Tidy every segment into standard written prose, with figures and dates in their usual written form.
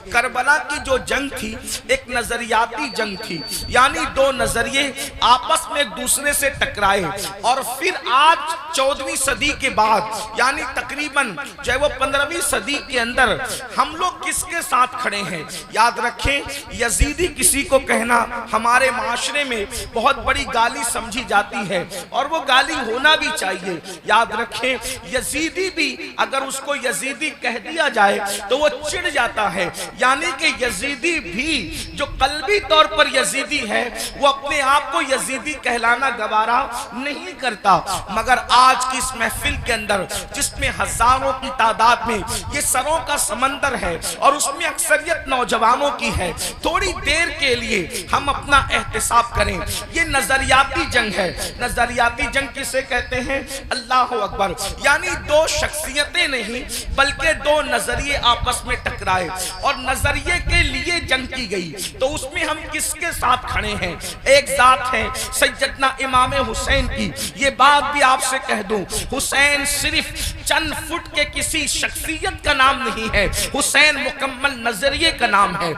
Karbala की जो जंग थी एक नजरियाती जंग थी, यानी दो नजरिए आपस में एक दूसरे से टकराए। और फिर आज 14वीं सदी के बाद यानी तकरीबन जो है वो 15वीं सदी के अंदर हम लोग किसके साथ खड़े हैं? याद रखें, यजीदी किसी को कहना हमारे माशरे में बहुत बड़ी गाली समझी जाती है और वो गाली होना भी चाहिए। याद रखें, यजीदी भी अगर उसको यजीदी कह दिया जाए तो वो चिढ़ जाता है, यानी कि यजीदी भी जो कल्बी तौर पर यजीदी है वो अपने आप को यजीदी कहलाना गवारा नहीं करता। मगर आज की इस महफिल के अंदर जिसमें हजारों की तादाद में ये सरों का समंदर है और उसमें अक्सरियत नौजवानों की है, थोड़ी देर के लिए हम अपना एहतिसाब करें। ये नजरियाती जंग है। नजरियाती जंग किसे कहते हैं? अल्लाह अकबर। यानी दो शख्सियतें नहीं बल्कि दो नजरिए आपस में टकराए और नजरिए के लिए जंग की गई। तो उसमें हम किसके साथ खड़े हैं? एक जात है सैयदना इमाम हुसैन की। ये बात भी आपसे कह दूं, हुसैन सिर्फ चंद फुट के किसी शख्सियत का नाम नहीं है, हुसैन मुकम्मल नजरिए का नाम है।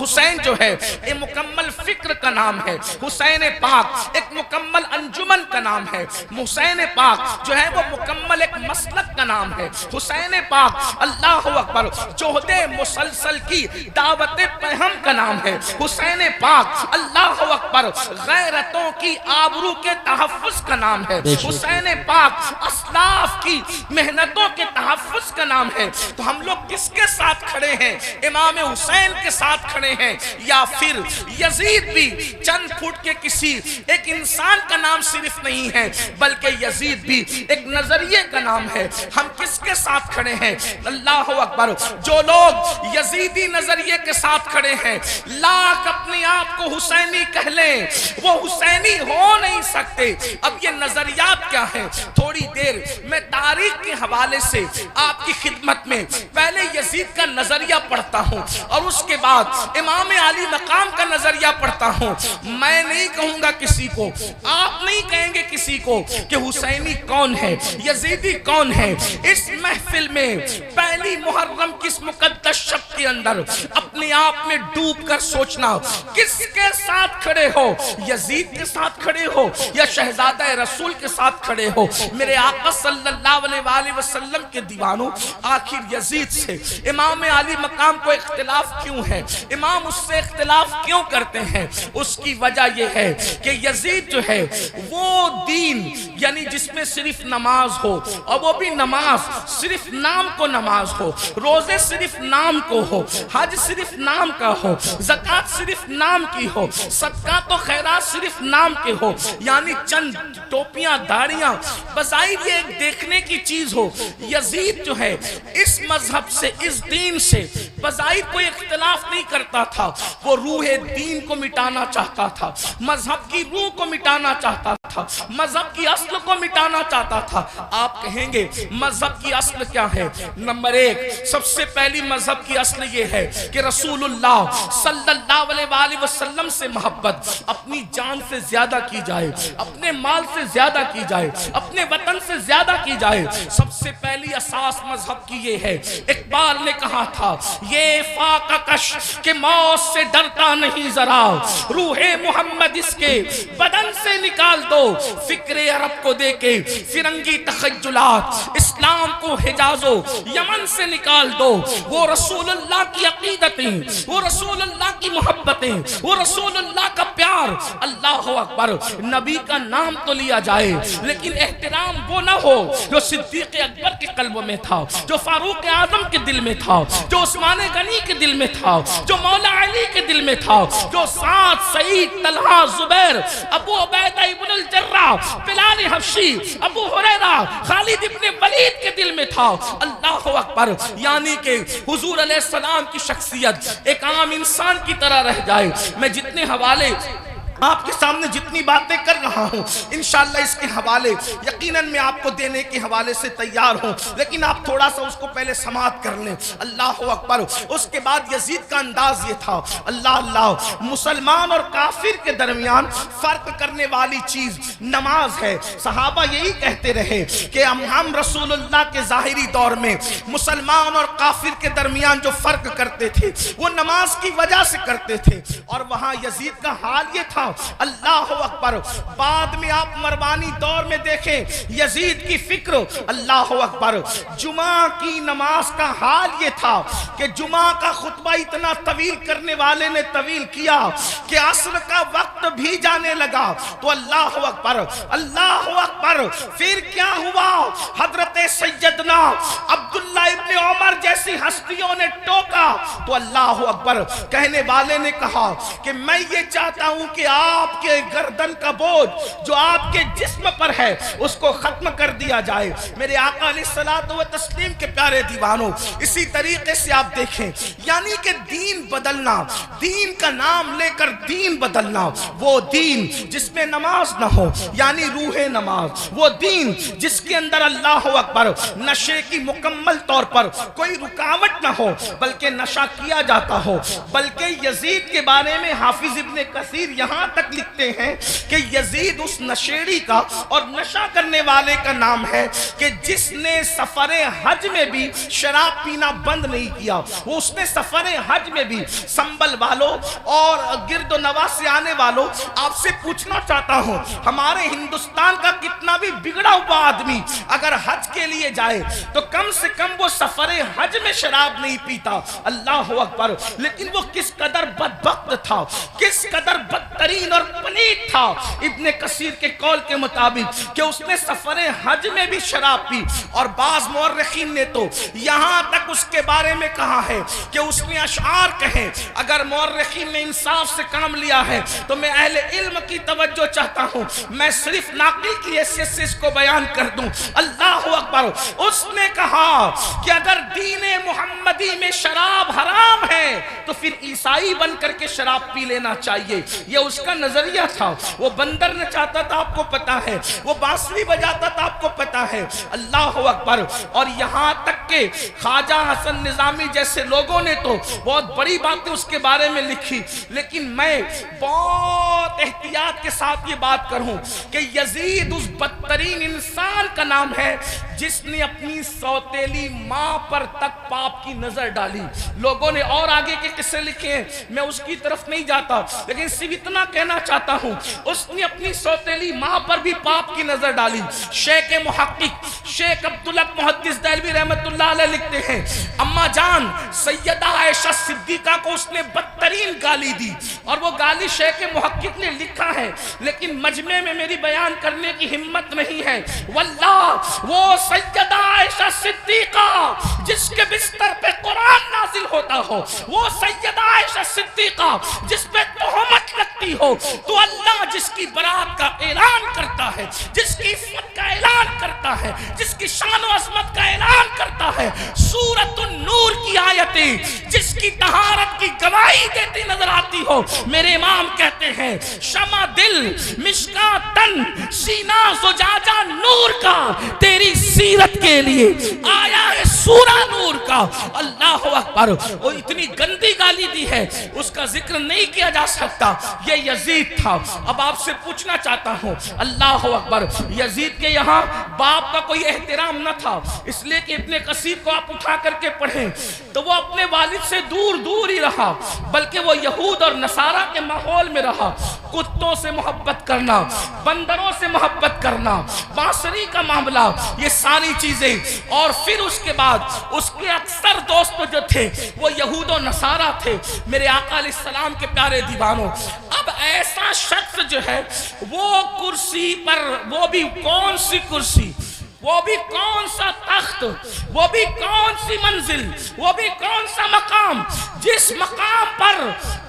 हुसैन जो है एक मुकम्मल फिक्र का नाम है। हुसैन पाक एक मुकम्मल अंजुमन का नाम है। हुसैन पाक जो है वो मुकम्मल एक मसलक का नाम है। हुसैन पाक अल्लाह अकबर जोहदे मुसलसल की दावत पहम का नाम है। हुसैन पाक अल्लाह अकबर गैरतों की आबरू के तहफ्फुज का नाम है। हुसैन पाक अस्लाफ की मेहनतों के तहफ्फुज का नाम है। तो हम लोग किसके साथ खड़े हैं? इमाम हुसैन के साथ खड़े हैं या फिर यजीद भी चंद फुट के किसी एक इंसान का नाम सिर्फ नहीं है बल्कि यजीद भी एक नजरिए का नाम है। हम किसके साथ खड़े हैं? अल्लाह अकबर। जो लोग यजीदी नजरिए के साथ खड़े हैं, लाख अपने आप को हुसैनी कह लें, वो हुसैनी हो नहीं सकते। अब ये नजरियात क्या है? थोड़ी देर मैं तारीख के हवाले से आपकी खिदमत में पहले यजीद का नजरिया पढ़ता हूँ और उसके बाद इमाम अली मकाम का नजरिया पढ़ता हूँ। मैं नहीं कहूंगा किसी को, आप नहीं कहेंगे किसी को कि हुसैनी कौन है, यजीदी कौन है। इस महफिल में पहली मुहर्रम किस मुकद्दस शब के अंदर अपने आप में डूब कर सोचना, किसके साथ खड़े हो? यजीद के साथ खड़े हो या शहजादा रसूल के साथ खड़े हो? मेरे आका सल्लल्लाहु अलैहि वसल्लम के दीवानों, आखिर यजीद से इमाम अली मकाम को इख्तिलाफ क्यों है? इमाम उससे इख्तिलाफ क्यों करते हैं? उसकी वजह यह है कि यजीद जो है वो दीन यानी जिसमें सिर्फ नमाज हो और वो भी नमाज सिर्फ नाम को नमाज हो, रोजे सिर्फ नाम को हो, हज सिर्फ नाम का हो, ज़कात सिर्फ नाम की हो, सदका तो खैरात सिर्फ नाम के हो, यानी चंद टोपियां दाढ़ियां बज़ाहिर ये एक देखने की चीज हो। यजीद जो है इस मजहब से, इस दीन से बज़ाहिर कोई इख्तिलाफ नहीं करता था। वो रूह दीन को मिटाना चाहता था, मजहब की रूह को मिटाना चाहता था, मजहब की अस्ल को मिटाना चाहता था। आप कहेंगे मजहब की अस्ल क्या है? नंबर एक, सबसे पहली मजहब की अस्ल ये है कि रसूलुल्लाह सल्लल्लाहु अलैहि वसल्लम से मोहब्बत अपनी जान से ज्यादा की जाए, अपने माल से ज्यादा की जाए, अपने वतन से ज्यादा की जाए। सबसे पहली असास मजहब की ये है। इकबाल ने कहा था, ये फाका कश के मौत से डरता नहीं जरा, रूहे मोहम्मद इसके बदन से निकाल दो, फिक्रे अरब को देके फिरंगी तखय्युलात, इस्लाम को हिजाजो यमन से निकाल दो। वो रसूलुल्लाह की अकीदतें, वो रसूलुल्लाह की मोहब्बतें, वो रसूलुल्लाह का प्यार। अल्लाह अकबर। नबी का नाम तो लिया जाए लेकिन एहतराम वो ना हो जो सिद्दीक अकबर के कल्ब में था, जो फारूक आजम के दिल में था, जो उस्मान गनी के दिल में था, जो मौला अली के दिल में था, जो साद, सईद, तलहा, जुबैर, अबू उबैदा इब्न अल जर्राह, बिलाल हबशी, अबू हुरैरा, खालिद इब्न वलीद के दिल में था। अल्लाह अकबर। यानी कि हुजूर अलैहिस्सलाम की शख्सियत एक आम इंसान की तरह रह जाए। मैं जितने हवाले आपके सामने जितनी बातें कर रहा हूं इंशाअल्लाह इसके हवाले यकीनन मैं आपको देने के हवाले से तैयार हूं, लेकिन आप थोड़ा सा उसको पहले समाप्त कर लें। अल्लाह अकबर। उसके बाद यजीद का अंदाज ये था, अल्लाह अल्लाह, मुसलमान और काफिर के दरमियान फर्क करने वाली चीज नमाज है। सहाबा यही कहते रहे कि हम रसूलुल्लाह के जाहिरी दौर में मुसलमान और काफिर के दरमियान जो फर्क करते थे वो नमाज की वजह से करते थे, और वहां यजीद का हाल ये था। अल्लाह अकबर। बाद में आप मरवानी दौर में देखें यजीद की फिक्र, अल्लाह अकबर, जुमा की नमाज का हाल ये था कि जुमा का खुतबा इतना तवील करने वाले ने तवील किया कि असर का वक्त भी जाने लगा। तो अल्लाह अकबर, अल्लाह अकबर। फिर क्या हुआ, हजरत सैयदना अब्दुल्ला इब्ने उमर जैसी हस्तियों ने टोका तो अल्लाह अकबर, कहने वाले ने कहा कि मैं ये चाहता हूं कि आपके गर्दन का बोझ जो आपके जिस्म पर है उसको खत्म कर दिया जाए। मेरे आका अलैहिस्सलातु व तस्लीम के प्यारे दीवानों, इसी तरीके से आप देखें, यानी कि दीन बदलना, दीन का नाम लेकर दीन बदलना, वो दीन जिसमें नमाज ना हो यानी रूहे नमाज, वो दीन जिसके अंदर अल्लाह अकबर नशे की मुकम्मल तौर पर कोई रुकावट ना हो बल्कि नशा किया जाता हो। बल्कि यजीद के बारे में हाफिज इब्ने कसीर यहां तक लिखते हैं कि यजीद उस नशेड़ी का और नशा करने वाले का नाम है कि जिसने सफरे हज में भी शराब पीना बंद नहीं किया। वो उसने सफरे हज में भी, संबल वालों और गिरदो नवा से आने वालों, आपसे पूछना चाहता हूं, हमारे हिंदुस्तान का कितना भी बिगड़ा हुआ आदमी अगर हज के लिए जाए तो कम से कम वो सफरे हज में शराब नहीं पीता। अल्लाह अकबर। लेकिन वो किस कदर बदबख्त था, किस कदर बदतरीन और पलीद था इब्ने कसीर के कौल के मुताबिक कि उसने सफरे हज में भी शराब पी। और बाज मुअर्रिखीन ने तो यहां तक उसके बारे में कहा है कि उसने अशआर कहे। अगर मुअर्रिखीन ने इंसाफ से काम लिया है तो मैं अहले इल्म की तवज्जो चाहता हूं, मैं सिर्फ नाकिल की हैसियत से इसको बयान कर दूं। अल्लाह अकबर। उसने कहा कि अगर दीने मुहम्मदी में शराब हराम है तो फिर ईसाई बन करके शराब पी लेना चाहिए। ये उसका नजरिया था। वो बंदर नचाता था, आपको पता है, वो बांसुरी बजाता था, आपको पता है। अल्लाह अकबर। और यहां तक के ख्वाजा हसन निजामी जैसे लोगों ने तो बहुत बड़ी बातें उसके बारे में लिखी, लेकिन मैं बहुत एहतियात के साथ ये बात करूं कि यजीद उस बदतरीन इंसान का नाम है जिसने अपनी सौतेली मां पर तक पाप की नजर डाली। लोगों ने और आगे के किस्से लिखे हैं, मैं उसकी तरफ नहीं जाता, लेकिन सिर्फ इतना कहना चाहता हूं, उसने अपनी सौतेली मां पर भी पाप की नजर डाली। शेख मुहक्किक शेख अब्दुल हक मुहद्दिस देहलवी रहमतुल्लाह अलैह लिखते हैं, अम्मा जान सैयदा आयशा सिद्दीका को उसने बदतरीन गाली दी। और वो गाली शेख मुहक्किक ने लिखा है, लेकिन मजमे में मेरी बयान करने की हिम्मत नहीं है। वल्लाह वो सैयदा आयशा सिद्दीका जिसके बिस्तर पे कुरान नाजिल होता हो, वो सैयदा आयशा सिद्दीका जिस पे तोहमत लगती हो, तो अल्लाह जिसकी बरात का ऐलान करता है, जिसकी इज्जत का ऐलान करता है, जिसकी शान और अज़मत का ऐलान करता है, सूरतुन नूर की आयतें जिसकी तहारत की गवाही देती नजर आती हो, मेरे इमाम कहते हैं शमा दिल मिश्का तन सीना ज़ुजाजा नूर का तेरी सीरत के लिए आया है सूरा नूर का। अल्लाह अकबर। वो इतनी गंदी गाली दी है, उसका जिक्र नहीं किया जा सकता। ये यजीद था। अब आपसे पूछना चाहता हूं, अल्लाह अकबर, यजीद के यहाँ बाप का कोई एहतराम न था, इसलिए कि इब्ने कसीर को आप उठा करके पढ़ें तो वो अपने वालिद से दूर दूर ही रहा, बल्कि वो यहूद और नसारा के माहौल में रहा। कुत्तों से मोहब्बत करना, बंदरों से मोहब्बत करना, बांसुरी का मामला, ये सारी चीजें। और फिर उसके बाद उसके अक्सर दोस्त जो थे वो यहूद और नसारा थे। मेरे आका अलैहिस्सलाम के प्यारे दीवानों, अब ऐसा शख्स जो है वो कुर्सी पर, वो भी कौन सी कुर्सी, वो भी कौन सा तख्त, वो भी कौन सी मंजिल, वो भी कौन सा मकाम, जिस मकाम पर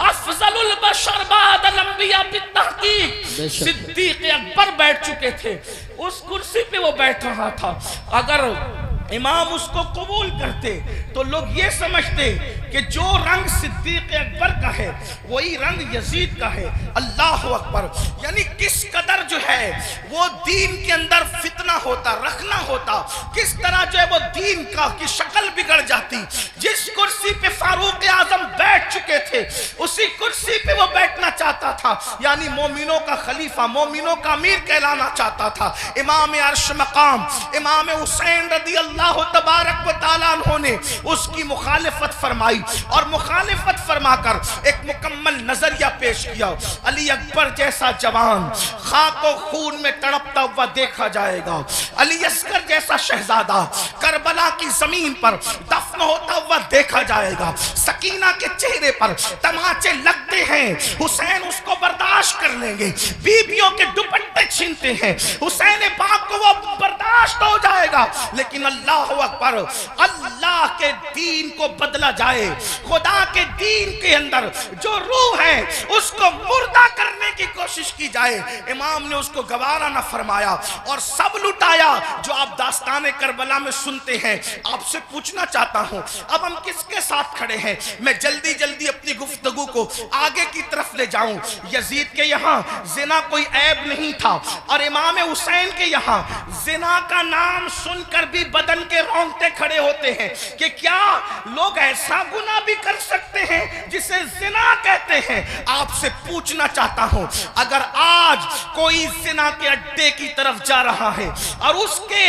अफजलुल बशर बादल अंबिया बित्तहकीक सिद्दीक अकबर बैठ चुके थे, उस कुर्सी पे वो बैठ रहा था। अगर इमाम उसको कबूल करते तो लोग ये समझते कि जो रंग सिद्दीक अकबर का है वही रंग यजीद का है। अल्लाह अकबर। यानी किस कदर जो है वो दीन के अंदर फितना होता, रखना होता, किस तरह जो है वो दीन का की शक्ल बिगड़ जाती। जिस कुर्सी पे फारूक आजम बैठ चुके थे उसी कुर्सी पे वो बैठना चाहता था, यानी मोमिनों का खलीफा, मोमिनों का अमीर कहलाना चाहता था। इमाम अर्श मकाम इमाम हुसैन रदी अल्लाह तबारक व तआला अन्हु ने उसकी मुखालिफत फरमाई और मुखालिफत फरमाकर एक मुकम्मल नजरिया पेश किया। अली अकबर जैसा जवान खाको खून में तड़पता हुआ देखा जाएगा, अली अस्कर जैसा शहजादा करबला की जमीन पर दफन होता हुआ देखा जाएगा। सकीना के चेहरे पर तमाचे लगते हैं, हुसैन उसको बर्दाश्त कर लेंगे। बीबियों के दुपट्टे छीनते हैं, हुसैन पाक को वो बर्दाश्त हो जाएगा। लेकिन अल्लाह अकबर, अल्लाह के दीन को बदला जाए, खुदा के दीन के अंदर जो रूह है उसको मुर्दा करने की कोशिश की जाए, इमाम ने उसको गवारा न फरमाया और सब लुटाया। जो आप दास्ताने करबला में सुनते हैं, आपसे पूछना चाहता हूं अब हम किसके साथ खड़े हैं? मैं जल्दी जल्दी अपनी गुफ्तगू को आगे की तरफ ले जाऊं। यजीद के यहाँ जिना कोई ऐब नहीं था और इमाम हुसैन के यहाँ जिना का नाम सुनकर भी बदन के रोंगटे खड़े होते हैं कि क्या लोग ऐसा गुनाह भी कर सकते हैं जिसे जिना कहते हैं। आपसे पूछना चाहता हूं अगर आज कोई जिना के अड्डे की तरफ जा रहा है और उसके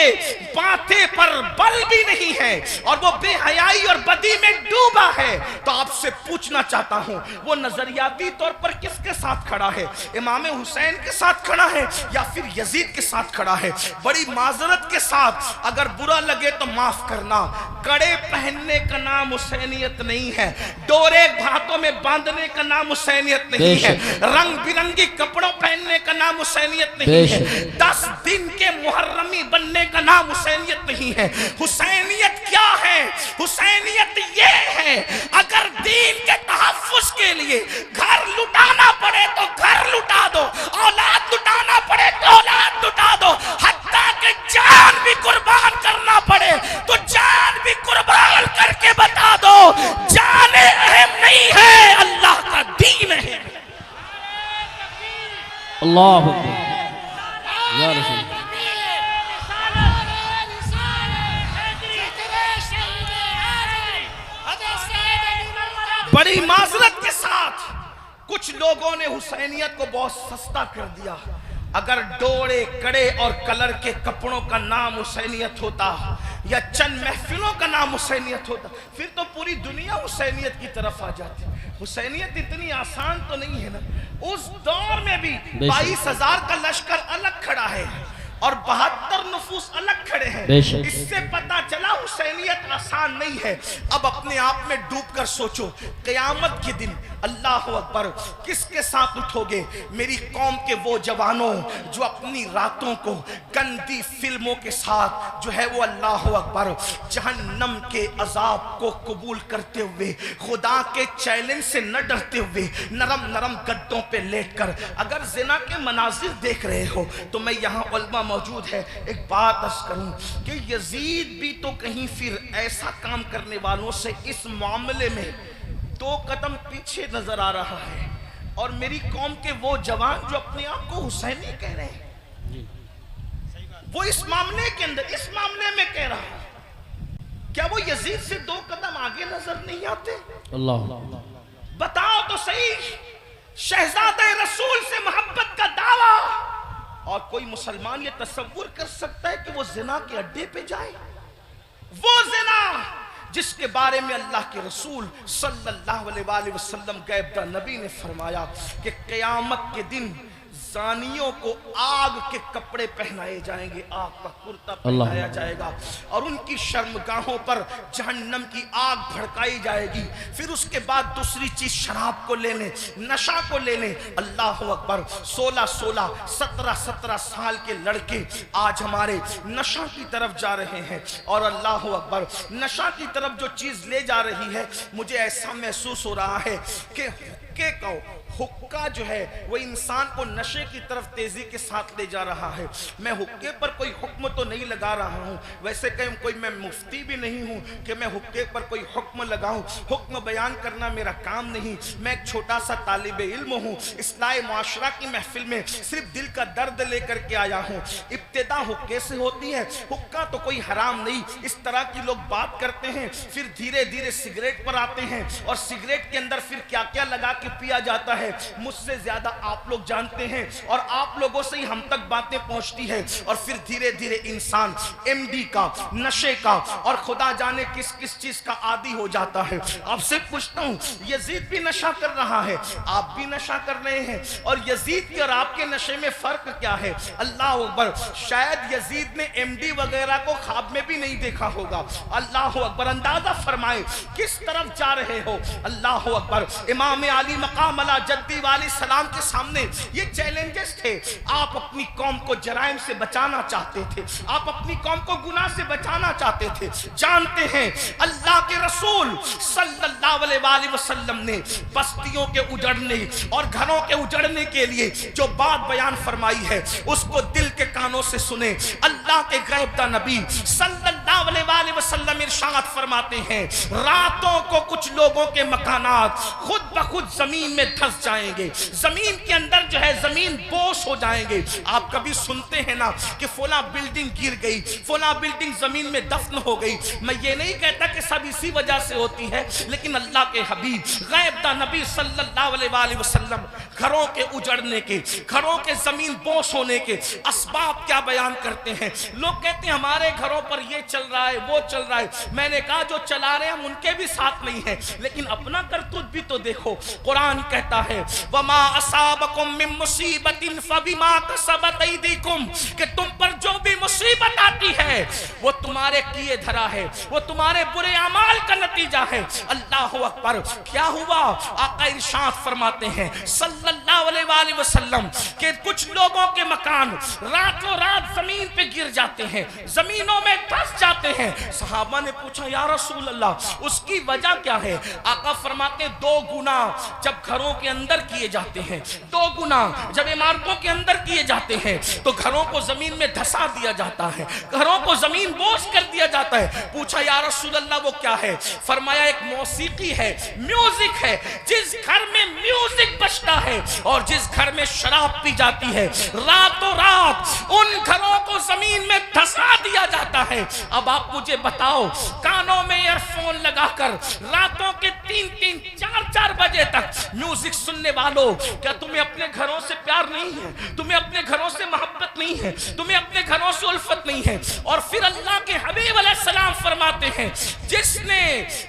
माथे पर बल भी नहीं है और वो बेहयाई और बदी में डूबा है, तो आपसे पूछना चाहता हूं वो नजरियाती तौर पर किसके साथ खड़ा है? इमाम हुसैन के साथ खड़ा है या फिर यजीद के साथ खड़ा है? बड़ी माजरत के साथ अगर बुरा लगे तो माफ करना, कड़े पहनने का नाम हुसैनियत नहीं है, डोरे हाथों में बांधने का नाम हुसैनियत नहीं है, रंग बिरंगी कपड़ों पहनने का नाम हुसैनियत नहीं है, 10 दिन के मुहर्रमी बनने का नाम हुसैनियत नहीं है। हुसैनियत क्या है? हुसैनियत ये है अगर दीन के तहफ्फुज़ के लिए घर लुटाना पड़े तो घर लुटा दो, औलाद लुटाना पड़े तो औलाद लुटा दो, हत्ता के जान भी कुर्बान करना पड़े तो जान भी कुर्बान करके बता दो, जाने अहम नहीं है, अल्लाह का दीन है। अल्लाह या रसूल। बड़ी माजरत के साथ कुछ लोगों ने हुसैनियत को बहुत सस्ता कर दिया। अगर डोरे कड़े और कलर के कपड़ों का नाम हुसैनियत होता या चंद महफिलों का नाम हुसैनियत होता फिर तो पूरी दुनिया हुसैनियत की तरफ आ जाती। हुसैनियत इतनी आसान तो नहीं है ना। उस दौर में भी 22,000 का लश्कर अलग खड़ा है और 72 नफूस अलग खड़े हैं। इससे पता चला हुसैनियत आसान नहीं है। अब अपने आप में डूबकर सोचो, क़यामत के दिन अल्लाह अकबर किसके साथ उठोगे? मेरी कौम के वो जवानों जो अपनी रातों को गंदी फिल्मों के साथ जो है वो अल्लाह अकबर जहन्नम के अजाब को कबूल करते हुए, खुदा के चैलेंज से न डरते हुए, नरम नरम गद्दों पे लेटकर अगर जिना के मनाजिर देख रहे हो तो मैं यहाँ उलमा मौजूद है, एक बात अर्ज करूं कि यजीद भी तो कहीं फिर ऐसा काम करने वालों से इस मामले में 2 कदम पीछे नजर आ रहा है। और मेरी कौम के वो जवान जो अपने आप को हुसैनी कह रहे हैं, वो इस मामले के अंदर, इस मामले में कह रहा है, क्या वो यजीद से 2 कदम आगे नजर नहीं आते? अल्लाह बताओ तो सही। शहजादे रसूल से मोहब्बत का दावा, और कोई मुसलमान ये तसव्वुर कर सकता है कि वो जिना के अड्डे पे जाए? वो जिना जिसके बारे में अल्लाह के रसूल सल्लल्लाहु अलैहि वसल्लम गैब नबी ने फरमाया कि क़यामत के दिन जानियों को आग के कपड़े पहनाए जाएंगे, आग का कुर्ता पहनाया जाएगा और उनकी शर्मगाहों पर जहन्नम की आग भड़काई जाएगी। फिर उसके बाद दूसरी चीज शराब को लेने, नशा को लेने। अल्लाह अकबर, 16-16, 17-17 साल के लड़के आज हमारे नशा की तरफ जा रहे हैं। और अल्लाह अकबर, नशा की तरफ जो चीज ले जा रही है, मुझे ऐसा महसूस हो रहा है कि हुक्का जो है वो इंसान को नशे की तरफ तेजी के साथ ले जा रहा है। मैं हुक्के पर कोई हुक्म तो नहीं लगा रहा हूँ, वैसे कहीं कोई मैं मुफ्ती भी नहीं हूँ कि मैं हुक्के पर कोई हुक्म लगाऊं। हुक्म बयान करना मेरा काम नहीं। मैं एक छोटा सा तालिबे इल्म हूँ। इस्लाह मुआशरा की महफिल में सिर्फ दिल का दर्द लेकर के आया हूँ। इब्तिदा हुक्के से होती है, हुक्का तो कोई हराम नहीं। इस तरह की लोग बात करते हैं, फिर धीरे धीरे सिगरेट पर आते हैं और सिगरेट के अंदर फिर क्या क्या लगा के पिया जाता है मुझसे ज्यादा आप लोग जानते हैं, और आप लोगों से ही हम तक बातें पहुंचती है। और फिर धीरे धीरे इंसान एमडी का, नशे का और खुदा जाने किस किस चीज का आदी हो जाता है। आपसे पूछता हूं, यजीद भी नशा कर रहा है, आप भी नशा कर रहे हैं, और यजीद के और आपके नशे में फर्क क्या है? अल्लाह अकबर। शायद यजीद ने एमडी वगैरह को ख्वाब में भी नहीं देखा होगा। अल्लाह अकबर। अंदाजा फरमाए किस तरफ जा रहे हो। अल्लाह अकबर। इमाम अली मकाम अला जद्दी वाले सलाम के सामने ये चैलेंजेस थे। आप अपनी कौम को जराइम से बचाना चाहते थे, आप अपनी कौम को गुनाह से बचाना चाहते थे। जानते हैं अल्लाह के रसूल सल्लल्लाहु अलैहि वसल्लम ने बस्तियों के उजड़ने और घरों के उजड़ने के लिए जो बात बयान फरमाई है उसको दिल के कानों से सुने। अल्लाह के गैबदा नबी सल्लल्लाहु अलैहि वसल्लम इरशाद फरमाते हैं, रातों को कुछ लोगों के मकानात खुद ब खुद जमीन में धंस जाएंगे, जमीन के अंदर जो है जमीन बोस हो जाएंगे। आप कभी सुनते हैं ना कि फला बिल्डिंग गिर गई, फला बिल्डिंग जमीन में दफन हो गई। मैं ये नहीं कहता कि सब इसी वजह से होती है, लेकिन अल्लाह के हबीब गैबदा नबी सल्लल्लाहु अलैहि वसल्लम घरों के उजड़ने के, घरों के जमीन बोस होने के असबाब क्या बयान करते हैं। लोग कहते हैं हमारे घरों पर ये चल रहा है, वो चल रहा है। मैंने कहा जो चला रहे हम उनके भी साथ नहीं है, लेकिन अपना करतूत भी तो देखो। कुरान कहता है वमा असाबकुम मिन मुसीबतिन फबिमा कसबत ऐदीकुम, कि तुम पर जो भी मुसीबत आती है वो तुम्हारे किए धरा है, वो तुम्हारे बुरे अमाल का नतीजा है। अल्लाह अकबर। क्या हुआ? आका इरशाद फरमाते हैं सल्लल्लाहु अलैहि वसल्लम के कुछ लोगों के मकान रातों रात जमीन पे गिर जाते हैं, जमीनों में धंस जाते हैं। सहाबा ने पूछा या रसूल अल्लाह उसकी वजह क्या है? आका फरमाते दो गुना जब घरों के अंदर किए जाते हैं, दो गुना जब इमारतों के अंदर किए जाते हैं तो घरों को जमीन में धसा दिया जाता है, घरों को जमीन बोझ कर दिया जाता है। पूछा या रसूल अल्लाह वो क्या है? फरमाया एक मौसीकी है, म्यूजिक है। जिस घर में म्यूजिक बजता है और जिस घर में शराब पी जाती है, रातों रात उन घरों को जमीन में धसा दिया जाता है। अब आप मुझे बताओ, कानों में ईयरफोन लगाकर रातों के 3-3, 4-4 बजे तक म्यूजिक सुनने वालों, क्या तुम्हें अपने घरों से प्यार नहीं है? तुम्हें अपने घरों से मोहब्बत नहीं है? तुम्हें अपने घरों से उल्फत नहीं है? और फिर अल्लाह के हबीब अलैहिस्सलाम फरमाते हैं जिसने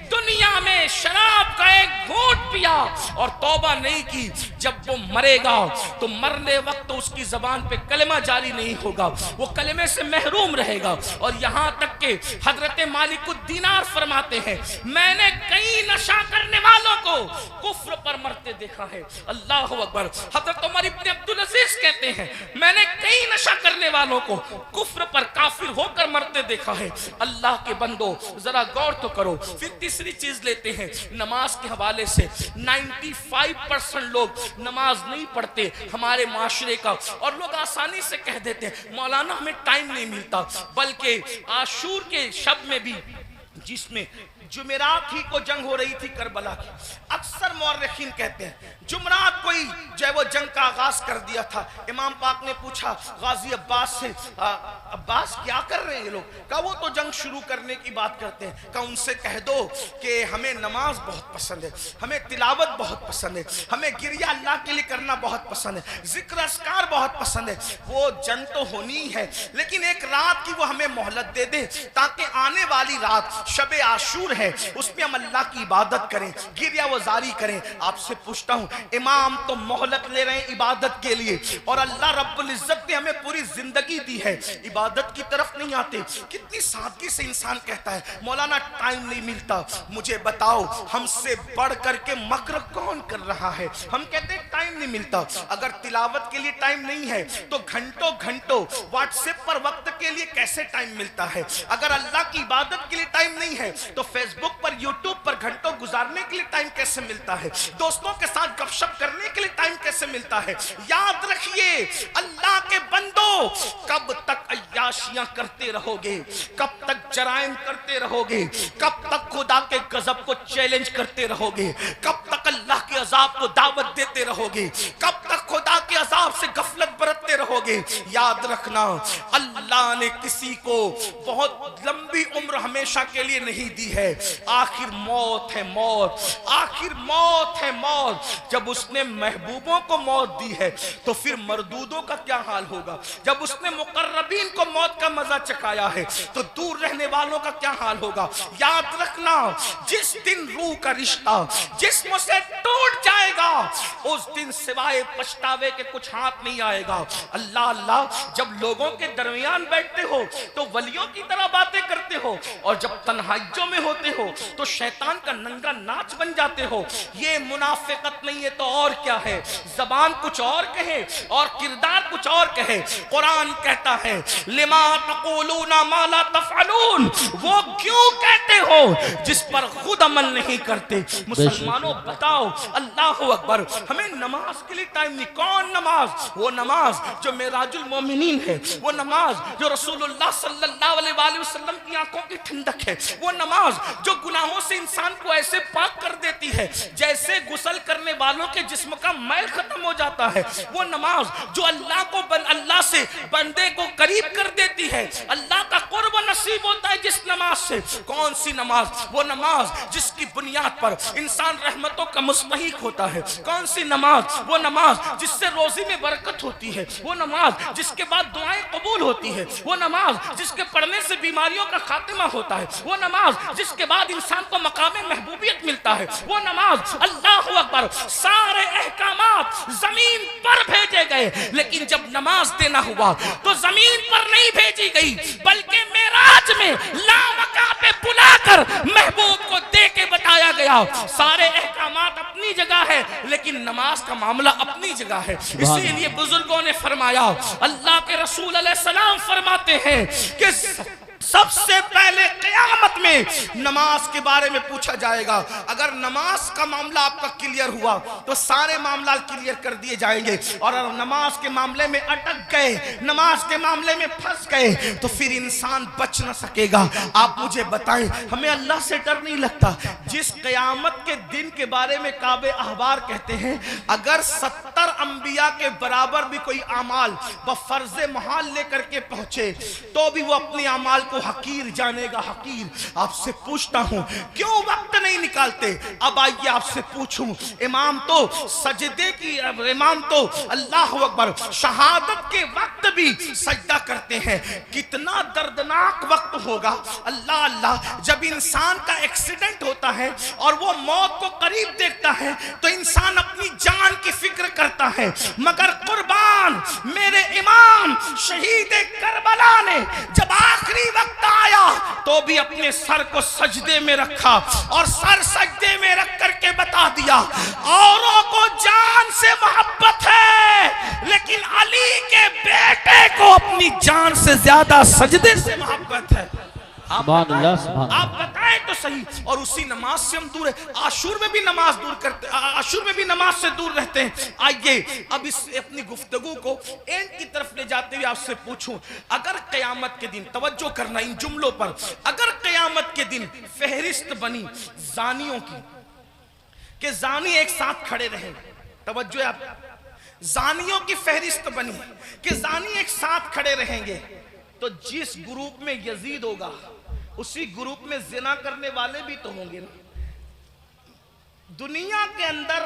दुनिया में शराब का एक घूंट पिया और तौबा नहीं की, जब वो मरेगा तो मरने वक्त तो उसकी जबान पे कलमा जारी नहीं होगा, वो कलमे से महरूम रहेगा। और यहां तक के हजरत मालिकुद्दीनार फरमाते हैं मैंने कई नशा करने वालों को कुफ्र पर मरते देखा है। अल्लाह अकबर। हजरत उमर इब्न अब्दुल अजीज कहते हैं मैंने कई नशा करने वालों को कुफ्र पर काफिर होकर मरते देखा है। अल्लाह के बंदो जरा गौर तो करो। फिर तीसरी चीज लेते हैं नमाज के हवाले से। 95% लोग नमाज नहीं पढ़ते हमारे माशरे का, और लोग आसानी से कह देते हैं मौलाना हमें टाइम नहीं मिलता। बल्कि आशूर के शब में भी जिसमें जुमेरात ही को जंग हो रही थी करबला की, अक्सर मौर्रिखीन कहते हैं जुमरात कोई जो है वो जंग का आगाज कर दिया था। इमाम पाक ने पूछा गाजी अब्बास से, अब्बास क्या कर रहे हैं ये लोग? कहा वो तो जंग शुरू करने की बात करते हैं। कहा उनसे कह दो कि हमें नमाज बहुत पसंद है, हमें तिलावत बहुत पसंद है, हमें गिरिया अल्लाह के लिए करना बहुत पसंद है, जिक्र अस्कार बहुत पसंद है। वो जंग तो होनी ही है, लेकिन एक रात की वो हमें मोहलत दे दे ताकि आने वाली रात शब आशूर है उसमें हम अल्लाह की इबादत करें, गिरिया वजारी करें। आपसे पूछता हूं इमाम तो मोहलत ले रहे हैं इबादत के लिए, और अल्लाह रब्बुल इज्जत ने हमें पूरी जिंदगी दी है, इबादत की तरफ नहीं आते। कितनी सादगी से इंसान कहता है मौलाना टाइम नहीं मिलता। मुझे बताओ हमसे बढ़ करके मक्र कौन कर रहा है? हम कहते हैं टाइम नहीं मिलता। अगर तिलावत के लिए टाइम नहीं है तो घंटों घंटों व्हाट्सएप पर वक्त के लिए कैसे टाइम मिलता है? अगर अल्लाह की इबादत के लिए टाइम नहीं है तो फेसबुक पर पर यूट्यूब पर घंटों गुजारने के लिए टाइम कैसे मिलता है, दोस्तों के साथ गपशप करने के लिए टाइम कैसे मिलता है। याद रखिए अल्लाह के बंदो, कब तक अय्याशियां करते रहोगे, कब तक जराइम करते रहोगे, कब तक खुदा के गजब को चैलेंज करते रहोगे, कब तक अल्लाह के अजाब को दावत देते रहोगे, कब तक खुदा के अजाब से गफलत बरतते रहोगे। याद रखना अल्लाह ने किसी को बहुत लंबी उम्र हमेशा के लिए नहीं दी है। आखिर मौत है मौत, आखिर मौत है मौत। जब उसने महबूबों को मौत दी है तो फिर मरदूदों का क्या हाल होगा। जब उसने मुकर्रबीन को मौत का मजा चखाया है तो दूर रहने वालों का क्या हाल होगा। याद रखना जिस दिन रूह का रिश्ता जिस्म से टूट जाएगा उस दिन सिवाय पछतावे के कुछ हाथ नहीं आएगा। अल्लाह अल्लाह जब लोगों के दरमियान बैठते हो तो वलियों की तरह बातें करते हो, और जब तन्हाइयों में होते हो तो शैतान का नंगा नाच बन जाते हो। ये मुनाफिकत नहीं है तो और क्या है। जबान कुछ और कहे और किरदार कुछ और कहे। कुरान कहता है लिमा तक़ूलूना मा ला तफ़अलून, वो क्यों कहते हो जिस पर खुद अमल नहीं करते। मुसलमानों बताओ, अल्लाहु अकबर, हमें नमाज के लिए टाइम नहीं। कौन नमाज? वो नमाज जो मेराजुल मोमिनीन है, वो नमाज जो रसूलुल्लाह सल्लल्लाहु अलैहि वसल्लम की आंखों की ठंडक है, वो नमाज जो गुनाहों से इंसान को ऐसे पाक कर देती है जैसे गुस्ल करने वालों के जिस्म का मैल खत्म हो जाता है, वो नमाज जो अल्लाह से बंदे को करीब कर देती है, अल्लाह का कुर्ब नसीब होता है जिस नमाज से। कौन सी नमाज? वो नमाज जिसकी बुनियाद पर इंसान रहमतों का मुस्तहिक होता है। कौन सी नमाज? वो नमाज जिससे रोजी में बरकत होती है, वो नमाज जिसके बाद दुआएं कबूल होती है, वो नमाज जिसके पढ़ने से बीमारियों का खात्मा होता है, वो नमाज जिसके बाद इंसान को मकाम महबूबियत मिलता है, वो नमाज। अल्लाहु अकबर, सारे अहकामात जमीन पर भेजे गए, लेकिन जब नमाज देना हुआ तो जमीन पर नहीं भेजी गई बल्कि मेराज में लामका पे बुलाकर महबूब को दे के बताया गया। सारे अहकामात अपनी जगह है लेकिन नमाज का मामला अपनी जगह है। इसीलिए बुजुर्गों ने फरमाया, अल्लाह के रसूल अलैहिस्सलाम फरमाते हैं कि सबसे पहले क़यामत में नमाज के बारे में पूछा जाएगा। अगर नमाज का मामला आपका क्लियर हुआ तो सारे मामला क्लियर कर दिए जाएंगे, और अगर नमाज के मामले में अटक गए, नमाज के मामले में फंस गए तो फिर इंसान बच न सकेगा। आप मुझे बताएं, हमें अल्लाह से डर नहीं लगता? जिस क़यामत के दिन के बारे में काबे अहबार कहते हैं, अगर 70 अंबिया के बराबर भी कोई अमाल बफर्ज़े महाल लेकर के पहुंचे तो भी वो अपने अमाल को हकीर जानेगा, हकीर। आपसे पूछता हूं क्यों वक्त नहीं निकालते? अब आइए आपसे पूछूं, इमाम तो सजदे की, इमाम तो अल्लाहु अकबर शहादत के वक्त भी सजदा करते हैं। कितना दर्दनाक वक्त होगा। अल्लाह अल्लाह, जब इंसान का एक्सीडेंट होता है और वो मौत को करीब देखता है तो इंसान अपनी जान की फिक्र करता है, मगर कुर्बान मेरे इमाम शहीद करबला ने जब आखिरी वक्त आया तो भी अपने सर को सजदे में रखा और सर सजदे में रख करके बता दिया, औरों को जान से मोहब्बत है लेकिन अली के बेटे को अपनी जान से ज्यादा सजदे से मोहब्बत है। आप बताएं तो सही। और उसी नमाज से हम दूर है। आशूर में भी नमाज दूर करते, आशूर में भी नमाज से दूर रहते हैं। आइए अब इस अपनी गुफ्तगू को एंड की तरफ ले जाते हुए आपसे पूछूं, अगर क़यामत के दिन, तवज्जो करना इन जुमलों पर, अगर क़यामत के दिन फहरिस्त बनी जानियों की कि जानी एक साथ खड़े रहे, तवज्जो आप, जानियों की फहरिस्त बनी कि जानी एक साथ खड़े रहेंगे, तो जिस ग्रुप में यजीद होगा उसी ग्रुप में जिना करने वाले भी तो होंगे ना। दुनिया के अंदर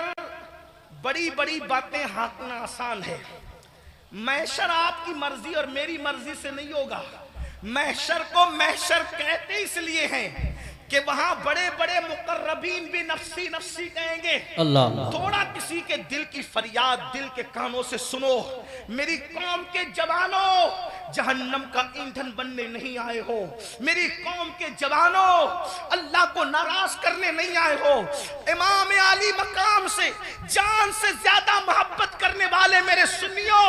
बड़ी बड़ी बातें हाकना आसान है। महशर आपकी मर्जी और मेरी मर्जी से नहीं होगा। महशर को महशर कहते इसलिए हैं कि वहां बड़े बड़े मुकर्रबीन भी नफ्सी नफ्सी कहेंगे। अल्लाह, थोड़ा किसी के दिल की फरियाद दिल के कानों से सुनो। मेरी कौम के जवानों, जहन्नम का ईंधन बनने नहीं आए हो। मेरी कौम के जवानों, अल्लाह को नाराज करने नहीं आए हो। इमाम आली मकाम से जान से ज्यादा मोहब्बत करने वाले मेरे सुन्नियों,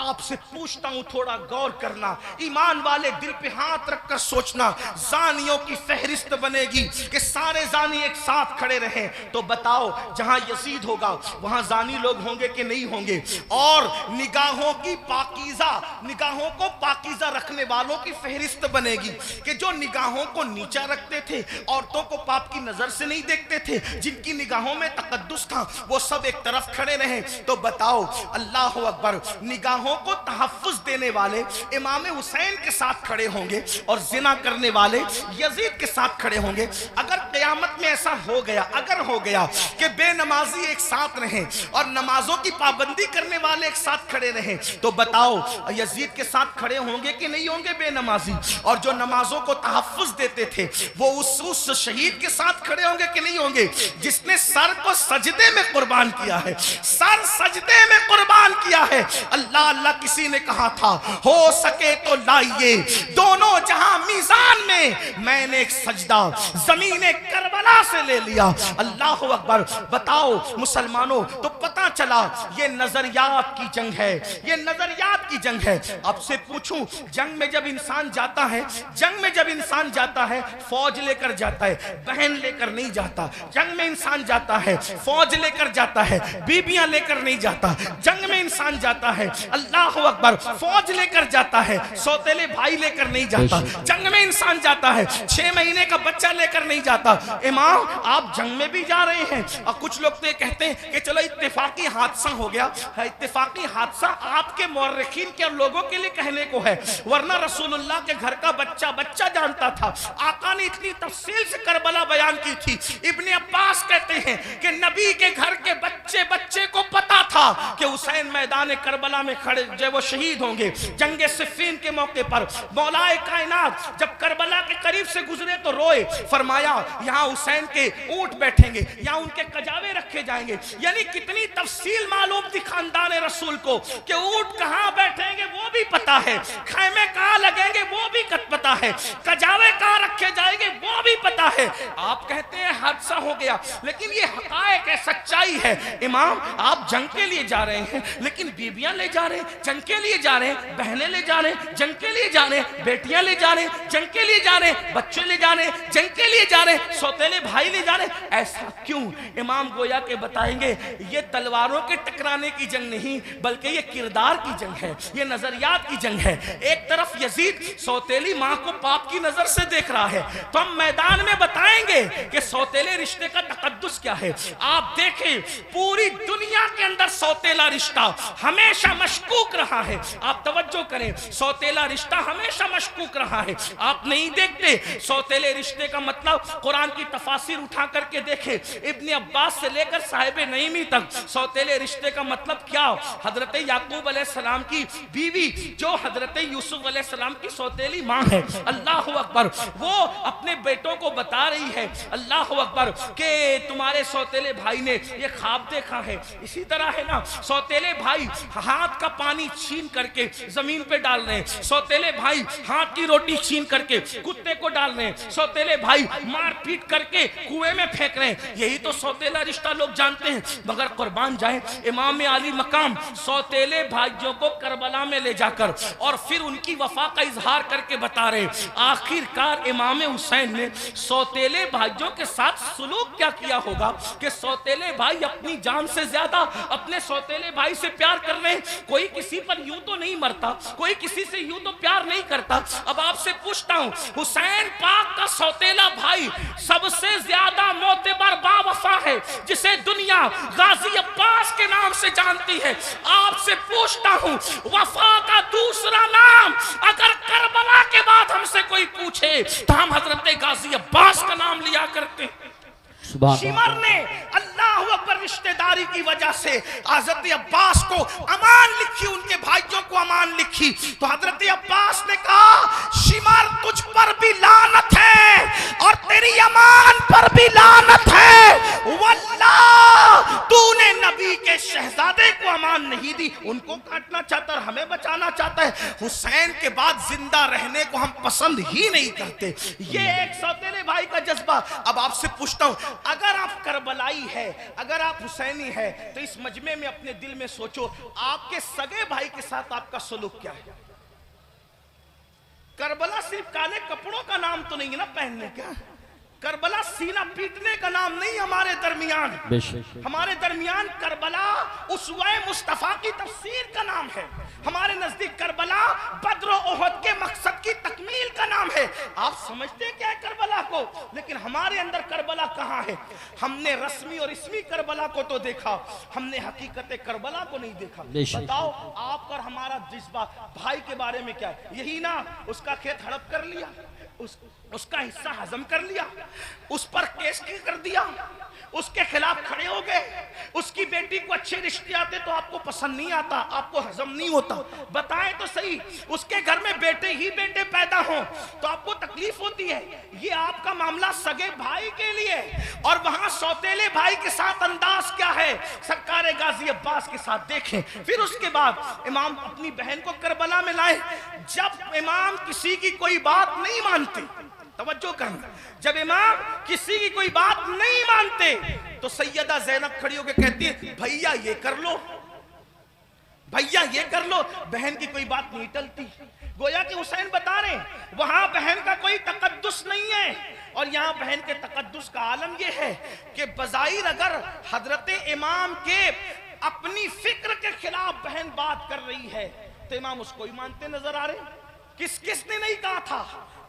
आपसे पूछता हूं, थोड़ा गौर करना, ईमान वाले दिल पे हाथ रखकर सोचना, जानियों की फहरिस्त बनेगी कि सारे जानी एक साथ खड़े रहे, तो बताओ जहां यजीद होगा वहां जानी लोग होंगे कि नहीं होंगे? और निगाहों की पाकीज़ा, निगाहों को पाकीज़ा रखने वालों की फहरिस्त बनेगी कि जो निगाहों को नीचा रखते थे, औरतों को पाप की नजर से नहीं देखते थे, जिनकी निगाहों में तकद्दुस था, वो सब एक तरफ खड़े रहे। तो बताओ, अल्लाह अकबर, निगाहों को तहफ्फुज देने वाले इमाम हुसैन के साथ खड़े होंगे और जिना करने वाले यजीद के साथ खड़े होंगे। अगर क़यामत में ऐसा हो गया, अगर हो गया कि बेनमाजी एक साथ रहे और नमाजों की पाबंदी करने वाले एक साथ खड़े रहे, तो बताओ यजीद के साथ खड़े होंगे कि नहीं होंगे बेनमाजी? और जो नमाजों को तहफ्फुज देते थे वो उस शहीद के साथ खड़े होंगे कि नहीं होंगे, जिसने सर को सजदे में कुर्बान किया है, सर सजदे में कुर्बान किया है। अल्लाह अल्लाह किसी ने कहा था, हो सके तो लाइए दोनों जहां मीजान में, मैंने एक सजदा जमीने करबला से ले लिया। अल्लाह अकबर। बताओ मुसलमानों, तो पता चला ये नजरियात की जंग है, ये नजरियात की जंग है। आपसे पूछूं, जंग में जब इंसान जाता है, जंग में जब इंसान जाता है फौज लेकर जाता है, बहन लेकर नहीं जाता। जंग में इंसान जाता है फौज लेकर जाता है, बीबियां लेकर नहीं जाता। जंग में इंसान जाता है, अल्लाह अकबर, फौज लेकर जाता है, सौतेले भाई लेकर नहीं जाता। जंग में इंसान जाता है 6 महीने का बच्चा लेकर नहीं जाता। इमाम, आप जंग में भी जा रहे हैं, और कुछ लोग तो ये कहते हैं कि चलो इत्तेफाकी हादसा हो गया है। इत्तेफाकी हादसा आपके मौर्रिखीन के लोगों के लिए कहने को है, वरना रसूलुल्लाह के घर का बच्चा बच्चा जानता था। आका ने इतनी तफसील से करबला बयान की थी। इब्ने अब्बास कहते हैं कि नबी के घर के बच्चे बच्चे को पता था कि हुसैन मैदान करबला में खड़े जब वो शहीद होंगे जंगे सिफ़ीन के मौके पर। मौलाए कायनात जब करबला के करीब से गुजरे तो रोए, फरमाया यहाँ हुसैन के ऊंट बैठेंगे, यहाँ उनके कजावे रखे जाएंगे। यानी कितनी तफसील मालूम थी खानदान रसूल को कि ऊंट कहाँ बैठेंगे वो भी पता है, खैमे कहाँ लगेंगे वो भी पता है, कजावे कहाँ रखे जाएंगे वो भी पता है। आप कहते हैं हादसा हो गया, लेकिन ये हकायक है, सच्चाई है। इमाम, आप जंग के लिए जा रहे हैं, लेकिन बीबियां ले जा रहे हैं, जंग के लिए जा रहे हैं, बहनें ले जा रहे हैं, जंग के लिए जा रहे हैं, बेटियां ले जा रहे हैं, जंग के लिए जा रहे हैं, बच्चे ले जा रहे हैं, जंग के लिए जा रहे हैं, सौतेले भाई ले जा रहे हैं। ऐसा क्यों? इमाम गोया के बताएंगे, ये तलवारों के टकराने की जंग नहीं, बल्कि ये किरदार की जंग है, ये नजरियात की जंग है। एक तरफ यजीद सौतेली माँ को पाप की नजर से देख रहा है, तो हम मैदान में बताएंगे कि सौतेले रिश्ते का तकद्दुस क्या है। आप देखें, पूरी दुनिया के अंदर सौतेला रिश्ता हमेशा मशकूक रहा है। आप तवज्जो करें, सौतेला रिश्ता हमेशा मशकूक रहा है। आप नहीं देखते सौतेले रिश्ते का मतलब? कुरान की तफासिर उठा करके देखें, इब्ने अब्बास से लेकर साहिब नईमी तक सौतेले रिश्ते का मतलब क्या? हजरत याकूब अलैहिस्सलाम की बीवी जो हजरत यूसुफ अलैहिस्सलाम की सौतेली माँ है, अल्लाह अकबर, वो अपने बेटों को बता रही है, अल्लाह अकबर, के तुम्हारे सौतेले भाई ने ये ख्वाब देखा है। इसी तरह है ना, सौतेले भाई हाथ का पानी छीन करके जमीन पे डाल रहे हैं, सौतेले भाई हाथ की रोटी छीन करके कुत्ते को डाल रहे हैं, सौतेले भाई मार पीट करके कुएं में फेंक रहे हैं। यही तो सौतेला रिश्ता लोग जानते हैं। मगर कुर्बान जाए, इमाम आली मकाम सौतेले भाइयों को करबला में ले जाकर और फिर उनकी वफा का इजहार करके बता रहे, आखिरकार इमाम हुसैन ने सौतेले भाइयों के साथ सुलूक क्या किया होगा कि सौतेले भाई अपनी जान से ज्यादा अपने सौतेले भाई से प्यार कर रहे हैं। कोई किसी पर यूं तो नहीं मरता, कोई किसी से यूं तो प्यार नहीं करता। अब आपसे पूछता हूं, हुसैन पाक का सौतेला भाई सबसे ज्यादा मोतबर बावफा है, जिसे दुनिया गाजी अब्बास के नाम से जानती है। आपसे पूछता हूं, वफा का दूसरा नाम अगर करबला के बाद हमसे कोई पूछे तो हम हजरत गाजी अब्बास का नाम लिया करते। शिमर ने अल्लाह अकबर रिश्तेदारी की वजह से हजरत अब्बास को अमान लिखी, उनके भाइयों को अमान लिखी, तो हजरत अब्बास ने कहा, शिमर तुझ पर भी लानत है और तेरी अमान पर भी लानत है। वल्लाह तूने नबी के शहजादे को अमान जान नहीं दी, उनको काटना चाहता है, हमें बचाना चाहता है। हुसैन के बाद जिंदा रहने को हम पसंद ही नहीं करते। ये एक सौतेले भाई का जज्बा। अब आपसे पूछता हूं, अगर आप करबलाई है, अगर आप हुसैनी है, तो इस मजमे में अपने दिल में सोचो, आपके सगे भाई के साथ आपका सलूक क्या है? करबला सिर्फ काले कपड़ों का नाम तो नहीं है ना पहनने का। करबला सीना पीटने का नाम नहीं हमारे दरमियान। हमारे दरमियान करबला उसवाए मुस्तफा की तफसीर का नाम है। हमारे नजदीक करबला बद्र और ओहद के मकसद की तकमील का नाम है। आप समझते क्या है करबला को, लेकिन हमारे अंदर करबला कहाँ है? हमने रस्मी और इसमी करबला को तो देखा, हमने हकीकत करबला को नहीं देखा। बताओ आप और हमारा जज्बा भाई के बारे में क्या है? यही ना, उसका खेत हड़प कर लिया, उसका हिस्सा हजम कर लिया, उस पर केस कर दिया, उसके खिलाफ खड़े हो गए, उसकी बेटी को अच्छे रिश्ते आते तो आपको पसंद नहीं आता, आपको हजम नहीं होता। बताएं तो सही, उसके घर में बेटे ही बेटे पैदा हों तो आपको तकलीफ होती है। ये आपका मामला सगे भाई के लिए, और वहां सौतेले भाई के साथ अंदाज क्या है सरकार गाजी अब्बास के साथ देखें। फिर उसके बाद इमाम अपनी बहन को करबला में लाए। जब इमाम किसी की कोई बात नहीं मानते, तवज्जो करना, जब इमाम किसी की कोई बात नहीं मानते तो सैयदा ज़ैनब खड़ी होकर कहती है, भैया ये कर लो, भैया ये कर लो। बहन की कोई बात नहीं टलती। गोया कि हुसैन बता रहे वहां बहन का कोई तकद्दुस नहीं है, और यहाँ बहन के तकद्दुस का आलम यह है कि बज़ाहिर अगर हजरत इमाम के अपनी फिक्र के खिलाफ बहन बात कर रही है तो इमाम उसको ही मानते नजर आ रहे। किसने नहीं कहा था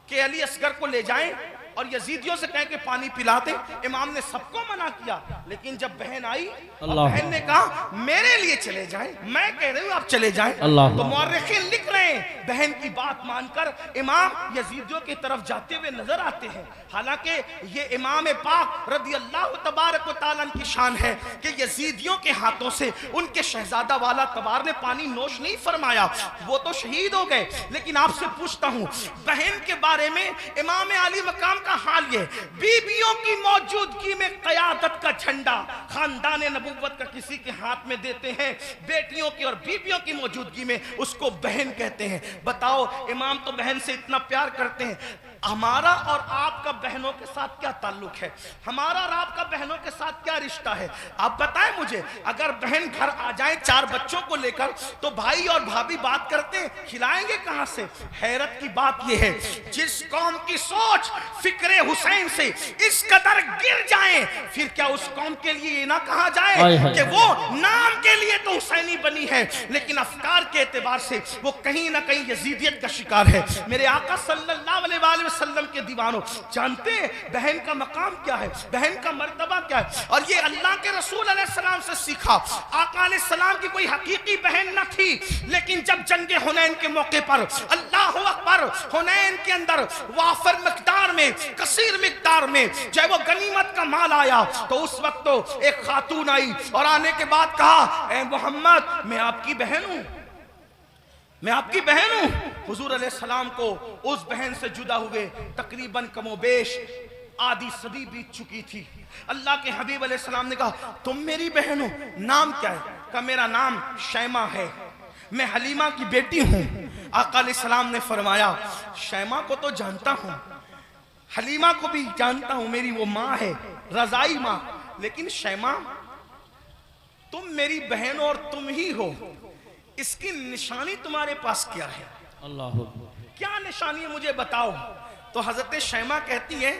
कि अली असगर को ले जाएं और यजीदियों से कह के पानी पिला दे? इमाम ने सबको मना किया, लेकिन जब बहन आई और बहन ने कहा मेरे लिए चले जाएं, मैं कह रही हूं आप चले जाएं, तो मौर्रिखीन लिख रहे हैं बहन की बात मानकर इमाम यजीदियों की तरफ जाते हुए नजर आते हैं। हालांकि ये इमाम पाक रदी अल्लाह तबारक व तआला की शान है कि यजीदियों के हाथों से उनके शहजादा वाला तबार ने पानी नोश नहीं फरमाया, वो तो शहीद हो गए। लेकिन आपसे पूछता हूं, बहन के बारे में इमाम आली मकाम का हाल ये, बीबियों की मौजूदगी में क़यादत का झंडा खानदान नबूवत का किसी के हाथ में देते हैं, बेटियों की और बीबियों की मौजूदगी में उसको बहन कहते हैं। बताओ इमाम तो बहन से इतना प्यार करते हैं, हमारा और आपका बहनों के साथ क्या ताल्लुक है? हमारा और आपका बहनों के साथ क्या रिश्ता है? आप बताएं मुझे। अगर बहन घर आ जाए 4 बच्चों को लेकर तो भाई और भाभी बात करते हैं, खिलाएंगे कहां से? हैरत की बात यह है, जिस कौम की सोच फिक्रे हुसैन से इस कदर गिर जाए, फिर क्या उस कौम के लिए ये ना कहा जाए कि वो नाम के लिए तो हुसैनी बनी है लेकिन अफकार के एतबार से वो कहीं ना कहीं यजीदियत का शिकार है। मेरे आका सल्लल्लाहु अलैहि वसल्लम के दीवानों, जानते हैं बहन का मकाम क्या है, बहन का मर्तबा क्या है? और ये अल्लाह के रसूल अलैहिस्सलाम से सीखा। आका अलैहिस्सलाम की कोई हकीकी बहन न थी, लेकिन जब जंगे हुनैन के मौके पर अल्लाह अकबर, हुनैन के अंदर वाफर मिकदार में, कसीर मिकदार में चाहे वो गनीमत का माल आया, तो उस वक्त तो एक खातून आई और आने के बाद कहा, ए मोहम्मद मैं आपकी बहन हूं, मैं आपकी बहन हूं। हुजूर अलैहिस्सलाम को उस बहन से जुदा हुए तकरीबन कमोबेश आधी सदी बीत चुकी थी। अल्लाह के हबीब अलैहिस्सलाम ने कहा, तुम मेरी बहन हो, नाम क्या है? कहा मेरा नाम शैमा है, मैं हलीमा की बेटी हूं। आका अलैहिस्सलाम ने फरमाया, शैमा को तो जानता हूं, हलीमा को भी जानता हूं, मेरी वो माँ है, रजाई माँ, लेकिन शैमा तुम मेरी बहन और तुम ही हो, इसकी निशानी तुम्हारे पास क्या है? अल्लाह, क्या निशानी है मुझे बताओ। तो हजरत शैमा कहती है,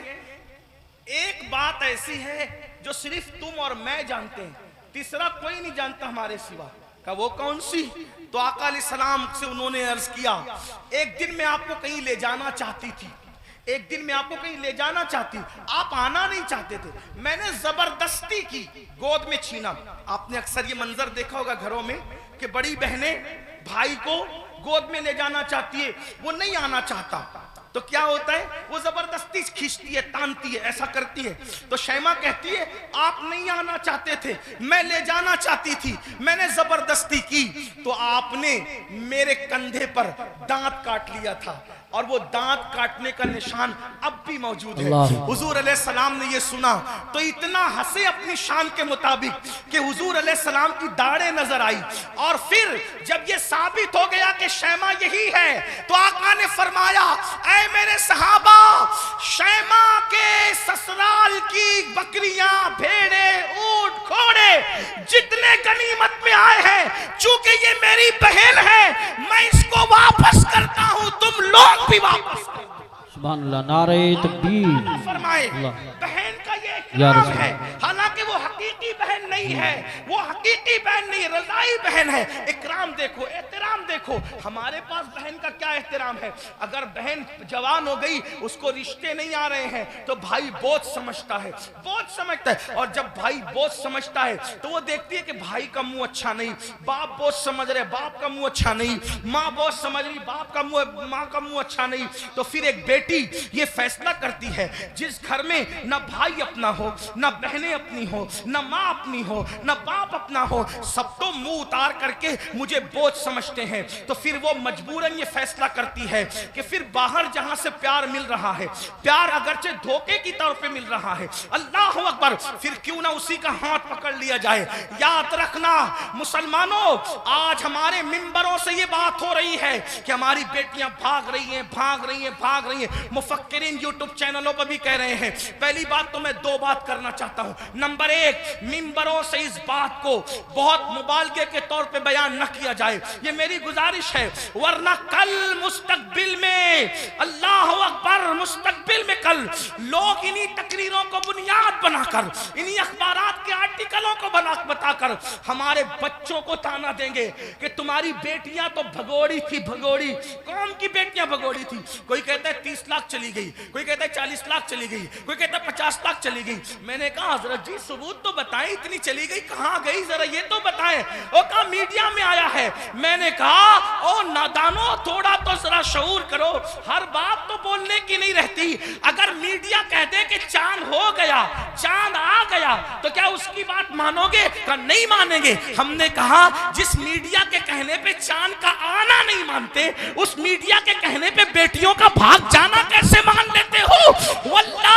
एक बात ऐसी है जो सिर्फ तुम और मैं जानते हैं, तीसरा कोई नहीं जानता हमारे सिवा। का वो कौन सी? तो आका अलैहिस्सलाम से उन्होंने अर्ज किया, एक दिन मैं आपको कहीं ले जाना चाहती थी, एक दिन मैं आपको कहीं ले जाना चाहती, आप आना नहीं चाहते थे, मैंने जबरदस्ती की, गोद में छीना। आपने अक्सर ये मंजर देखा होगा घरों में कि बड़ी बहनें भाई को गोद में ले जाना चाहती है, वो नहीं आना चाहता, तो क्या होता है, वो जबरदस्ती खींचती है, तानती है, ऐसा करती है। तो शैमा कहती है, आप नहीं आना चाहते थे, मैं ले जाना चाहती थी, मैंने जबरदस्ती की, तो आपने मेरे कंधे पर दांत काट लिया था और वो दांत काटने का निशान अब भी मौजूद है। अल्लाह। हुजूर अलैहिस्सलाम ने ये सुना तो इतना हंसे अपनी शान के मुताबिक कि हुजूर अलैहिस्सलाम की दाढ़ें नजर आई। और फिर जब ये साबित हो गया कि शैमा यही है तो आका ने फरमाया, ऐ मेरे सहाबा, शैमा के ससुराल की बकरियां, भेड़े, ऊंट, घोड़े जितने गनीमत में आए हैं, चूंकि ये मेरी बहन है, मैं इसको वापस करता हूं, तुम लोग भी वापस करो। सुभान अल्लाह, नारे तकबीर। फरमाए अल्लाह। बहन का ये या इकराम रसूल। है, हालांकि वो हकीकी बहन नहीं है, वो हकीकी बहन नहीं, रज़ाई बहन है। इकराम देखो, एहतराम देखो। हमारे पास बहन का क्या एहतराम है? अगर बहन जवान हो गई, उसको रिश्ते नहीं आ रहे हैं, तो भाई बोझ समझता है, बोझ समझता है। और जब भाई बोझ समझता है तो वो देखती है कि भाई का मुंह अच्छा नहीं, बाप बोझ समझ रहे, बाप का मुंह अच्छा नहीं, माँ बोझ समझ रही, बाप का मुंह, माँ का मुंह अच्छा नहीं। तो फिर एक बेटी ये फैसला करती है, जिस घर में न भाई अपना हो, न बहनें अपनी हो, न माँ अपनी हो, न बाप अपना हो, सब तो मुंह उतार करके मुझे बोझ समझते हैं, तो फिर वो मजबूरन ये फैसला करती है कि फिर बाहर जहां से प्यार मिल रहा है, प्यार अगरचे धोखे की तौर पे मिल रहा है, अल्लाह अकबर, फिर क्यों ना उसी का हाथ पकड़ लिया जाए। याद रखना मुसलमानों, आज हमारे मिंबरों से ये बात हो रही है कि हमारी बेटियां भाग रही हैं, भाग रही हैं, भाग रही हैं। मुफक्किरीन यूट्यूब चैनलों पर भी कह रहे हैं। पहली बात तो मैं दो बात करना चाहता हूं। नंबर एक, मिंबरों से इस बात को बहुत मुबालगे के तौर पे बयान न किया जाए, ये मेरी गुजारिश है, वरना कल मुस्तकबिल में, अल्लाह अकबर, मुस्तकबिल में कल लोग इन्हीं तकरीरों को बुनियाद बनाकर, इन्हीं अखबारात के आर्टिकलों को बताकर हमारे बच्चों को ताना देंगे कि तुम्हारी बेटियां तो भगोड़ी थी, भगोड़ी। कौन की बेटियां भगोड़ी थी? कोई कहता है 30 लाख चली गई, कोई कहता है 40 लाख चली गई, कोई कहता है 50 लाख चली गई। मैंने कहा हजरत जी सबूत तो बताएं, इतनी चली गई कहां गई, जरा ये तो बताएं। वो कहा मीडिया में आया है। मैंने कहा ओ नादानो, थोड़ा तो जरा शऊर करो, हर बात तो बोलने की नहीं रहती। अगर मीडिया कह दे कि चांद हो गया, चांद आ गया, तो क्या उसकी बात मानोगे? का नहीं मानेंगे। हमने कहा जिस मीडिया के कहने पे चांद का आना नहीं मानते, उस मीडिया के कहने पे बेटियों का भाग जाना कैसे मान लेते हो? वल्लाह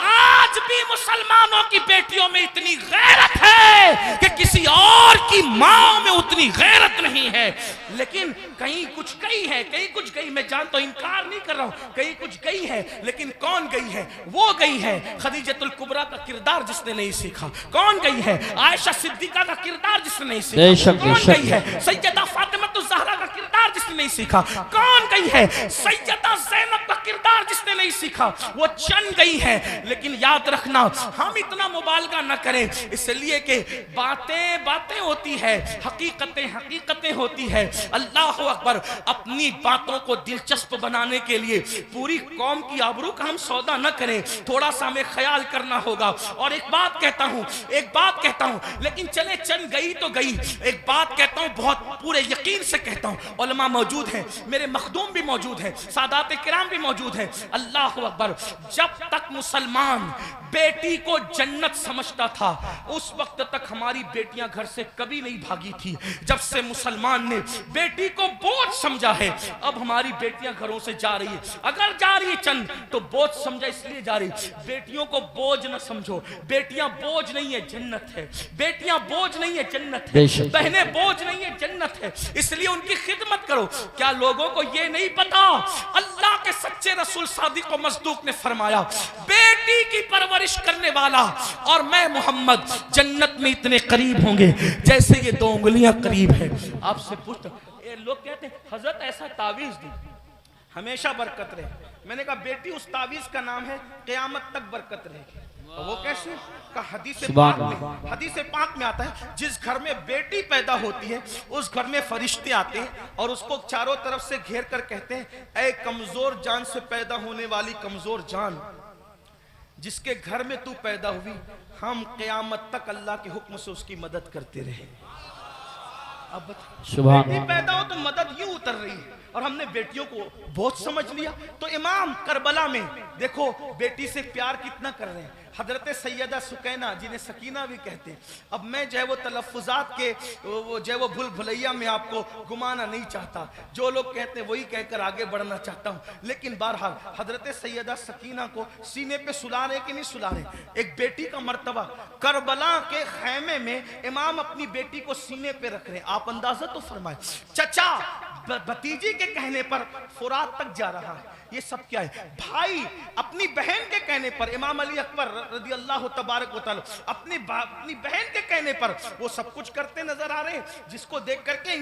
आज भी मुसलमानों की बेटियों में इतनी गैरत है कि किसी और की मां में उतनी गैरत नहीं है। लेकिन कहीं कुछ गई है, कहीं कुछ गई, मैं जानता हूं, इनकार नहीं कर रहा हूं, कहीं कुछ गई है। लेकिन कौन गई है? वो गई है खदीजतुल कुबरा का किरदार जिसने नहीं सीखा। कौन गई है? आयशा सिद्दीका का किरदार जिसने नहीं सीखा। कौन गई है? सैयदा फातिमा ज़हरा का किरदार जिसने नहीं सीखा। कौन गई है? सैयदा ज़ैनब का किरदार जिसने नहीं सीखा। वो चंद गई है। लेकिन याद रखना, हम इतना मुबालगा न करें, इसलिए कि बातें बातें होती है, हकीकतें हकीकतें होती है। अल्लाह अकबर, अपनी बातों को दिलचस्प बनाने के लिए पूरी कौम की आबरू का हम सौदा न करें, थोड़ा सा हमें ख्याल करना होगा। और एक बात कहता हूं, एक बात कहता हूं, लेकिन चले चंद गई तो गई, एक बात कहता हूं, बहुत पूरे यकीन से कहता हूं, उलमा मौजूद हैं, मेरे मखदूम भी मौजूद हैं, सादात किराम भी मौजूद हैं। अल्लाह अकबर, जब तक मुसलमान बेटी को जन्नत समझता था, उस वक्त तक हमारी बेटियां घर से कभी नहीं भागी थी। जब से मुसलमान ने बेटी को बोझ समझा है, अब हमारी बेटियां घरों से जा रही है। अगर जा रही है चंद तो बोझ समझा इसलिए जा रही। बेटियों को बोझ न समझो, बेटियां बोझ नहीं है, जन्नत है। बेटियां बोझ नहीं है, जन्नत है। बहनें बोझ नहीं है, जन्नत है। इसलिए उनकी खिदमत करो। क्या लोगों को यह नहीं पता, अल्लाह के सच्चे रसूल सादिक व मसदूक ने फरमाया, बेटी की परवरिश करने वाला और मैं मोहम्मद जन्नत में इतने करीब होंगे जैसे ये 2 उंगलियां करीब है। आपसे पूछता, लोग कहते हैं हजरत ऐसा तावीज दी हमेशा बरकत रहे। मैंने कहा बेटी उस तावीज का नाम है, क़यामत तक बरकत रहेगी। वो कैसे? का हदीस पाक में आता है, जिस घर में बेटी पैदा होती है उस घर में फरिश्ते आते हैं और उसको चारों तरफ से घेर कर कहते हैं, ऐ कमजोर जान से पैदा होने वाली कमजोर जान, जिसके घर में तू पैदा हुई, हम क़यामत तक अल्लाह के हुक्म से उसकी मदद करते रहे। अब बेटी पैदा हो तो मदद यूं उतर रही है, और हमने बेटियों को बहुत समझ लिया। तो इमाम करबला में देखो बेटी से प्यार कितना कर रहे हैं। हजरत सैयदा सुकैना जिन्हें सकीना भी कहते हैं। अब मैं जो है वो तलफ़ुज़ात के वो जो है वो भूल भुलैया में आपको घुमाना नहीं चाहता, जो लोग कहते हैं वही कहकर आगे बढ़ना चाहता हूँ। लेकिन बहरहाल हजरत सैयदा सकीना को सीने पे सुला रहे कि नहीं सुला रहे। एक बेटी का मर्तबा, करबला के खैमे में इमाम अपनी बेटी को सीने पे रख रहे हैं। आप अंदाजा तो फरमाए, चचा भतीजी के कहने पर फुरात तक जा रहा है, ये सब क्या है। भाई अपनी बहन के कहने पर, इमाम अली अकबर रज़ी अल्लाह तबारक व तआला अपनी बहन के कहने पर वो सब कुछ करते नजर आ रहे हैं, जिसको देख करके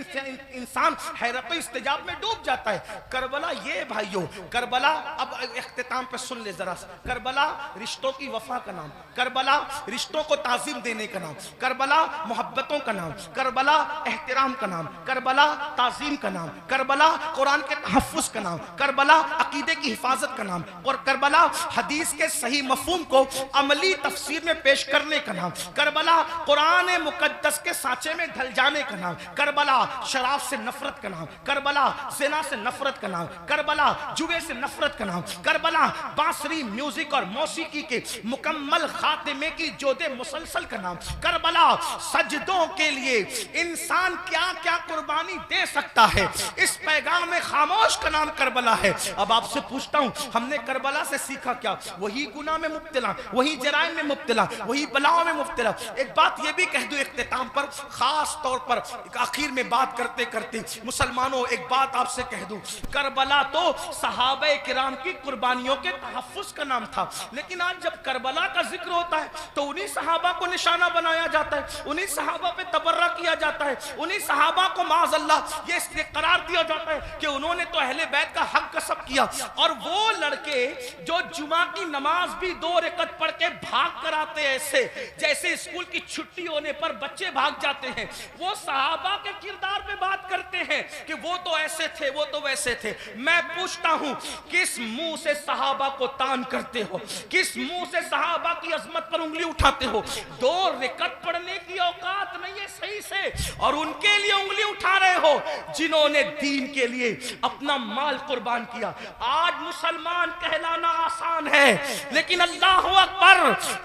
इंसान हैरत व इस्तिजाब में डूब जाता है। करबला ये भाइयों, करबला अब इख्तिताम पे सुन ले जरा, करबला रिश्तों की वफा का नाम, करबला रिश्तों को ताज़ीम देने का नाम, करबला मोहब्बतों का नाम, करबला एहतराम का नाम, करबला ताज़ीम का नाम, करबला कुरान के तहफ़्फ़ुज़ का नाम, करबला अकीदे की हिफाजत का नाम, और करबला हदीस के सही मफहूम को अमली तफसीर में पेश करने का नाम, करबला कुरान मुकद्दस के सांचे में ढल जाने का नाम, करबला शराब से नफरत का नाम, करबला ज़िना से नफरत का नाम, करबला जुए से नफरत का नाम, करबला बांसुरी म्यूजिक और मौसीकी के मुकम्मल खातिमे की जोदे मुसलसल का नाम, करबला सजदों के लिए इंसान क्या क्या कुर्बानी दे सकता है, इस पैगाम में खामोश का नाम करबला है। अब आपसे पूछता हूं, हमने करबला से सीखा क्या? वही गुनाह में मुब्तला, वही जराइम में मुब्तला, वही बलाओं में मुब्तला। एक बात ये भी कह दूं इख्तिताम पर, खास तौर पर आखिर में बात करते करते मुसलमानों, एक बात आपसे कह दूं, करबला तो सहाबे किराम की कुर्बानियों के तहफ़्फ़ुज़ का नाम था, लेकिन आज जब करबला का जिक्र होता है तो उन्हीं सहाबा को निशाना बनाया जाता है, उन्हीं सहाबा पे तबर्रा किया जाता है, उन्हीं सहाबा को माज़अल्लाह ये इसलिए करार दिया जाता है कि उन्होंने तो अहले बैत का हक कसब किया। और वो लड़के जो जुमा की नमाज भी 2 रकअत पढ़ के भाग कर आते हैं, ऐसे जैसे स्कूल की छुट्टी होने पर बच्चे भाग जाते हैं, वो सहाबा के किरदार पे बात करते हैं कि वो तो ऐसे थे, वो तो वैसे थे। मैं पूछता हूं, किस मुंह से सहाबा को तान करते हो? किस मुंह से सहाबा की अजमत पर उंगली उठाते हो? 2 रकअत पढ़ने की औकात नहीं है सही से, और उनके लिए उंगली उठा रहे हो जिन्होंने दीन के लिए अपना माल कुर्बान किया। आज मुसलमान कहलाना आसान है, लेकिन अल्लाह अकबर,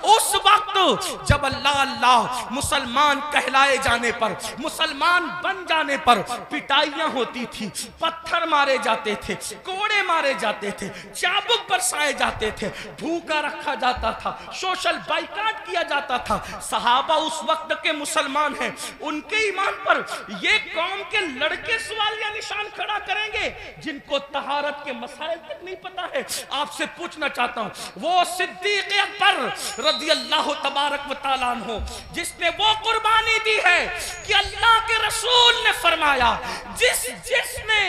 उस वक्त जब अल्लाह अल्लाह मुसलमान कहलाए जाने पर, मुसलमान बन जाने पर पिटाइयां होती थी, पत्थर मारे जाते थे, कोड़े मारे जाते थे, चाबुक बरसाए जाते थे, भूखा रखा जाता था, सोशल बाइकाट किया जाता था। सहाबा उस वक्त के मुसलमान हैं, उनके ईमान पर ये कौम के लड़के सवालिया निशान खड़ा करेंगे जिनको तहारत के मसाइल तक नहीं पता है। आपसे पूछना चाहता हूं, वो सिद्दीक अकबर रज़ी अल्लाह तबारक व तआला अन्हु जिसने वो कुर्बानी दी है कि अल्लाह के रसूल ने फरमाया, जिसने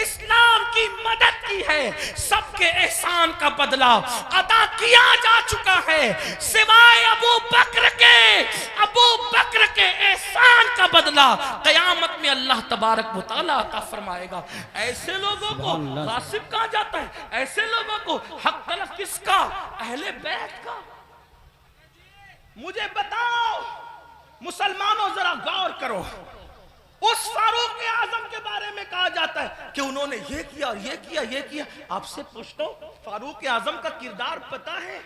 इस्लाम की मदद की है सबके एहसान का बदला अदा किया जा चुका है, सिवाय अबू बकर के एहसान का बदला क़यामत में अल्लाह तबारक व तआला अता फरमाएगा। ऐसे लोगों को गासिब कहा जाता है, ऐसे लोगों को हक तलफ किसका? अहले बैत का। मुझे बताओ मुसलमानों, जरा गौर करो, उस फारूक आजम के बारे में कहा जाता है कि उन्होंने ये किया, ये किया, ये किया। आपसे पूछता हूं, फारूक आजम का किरदार पता है?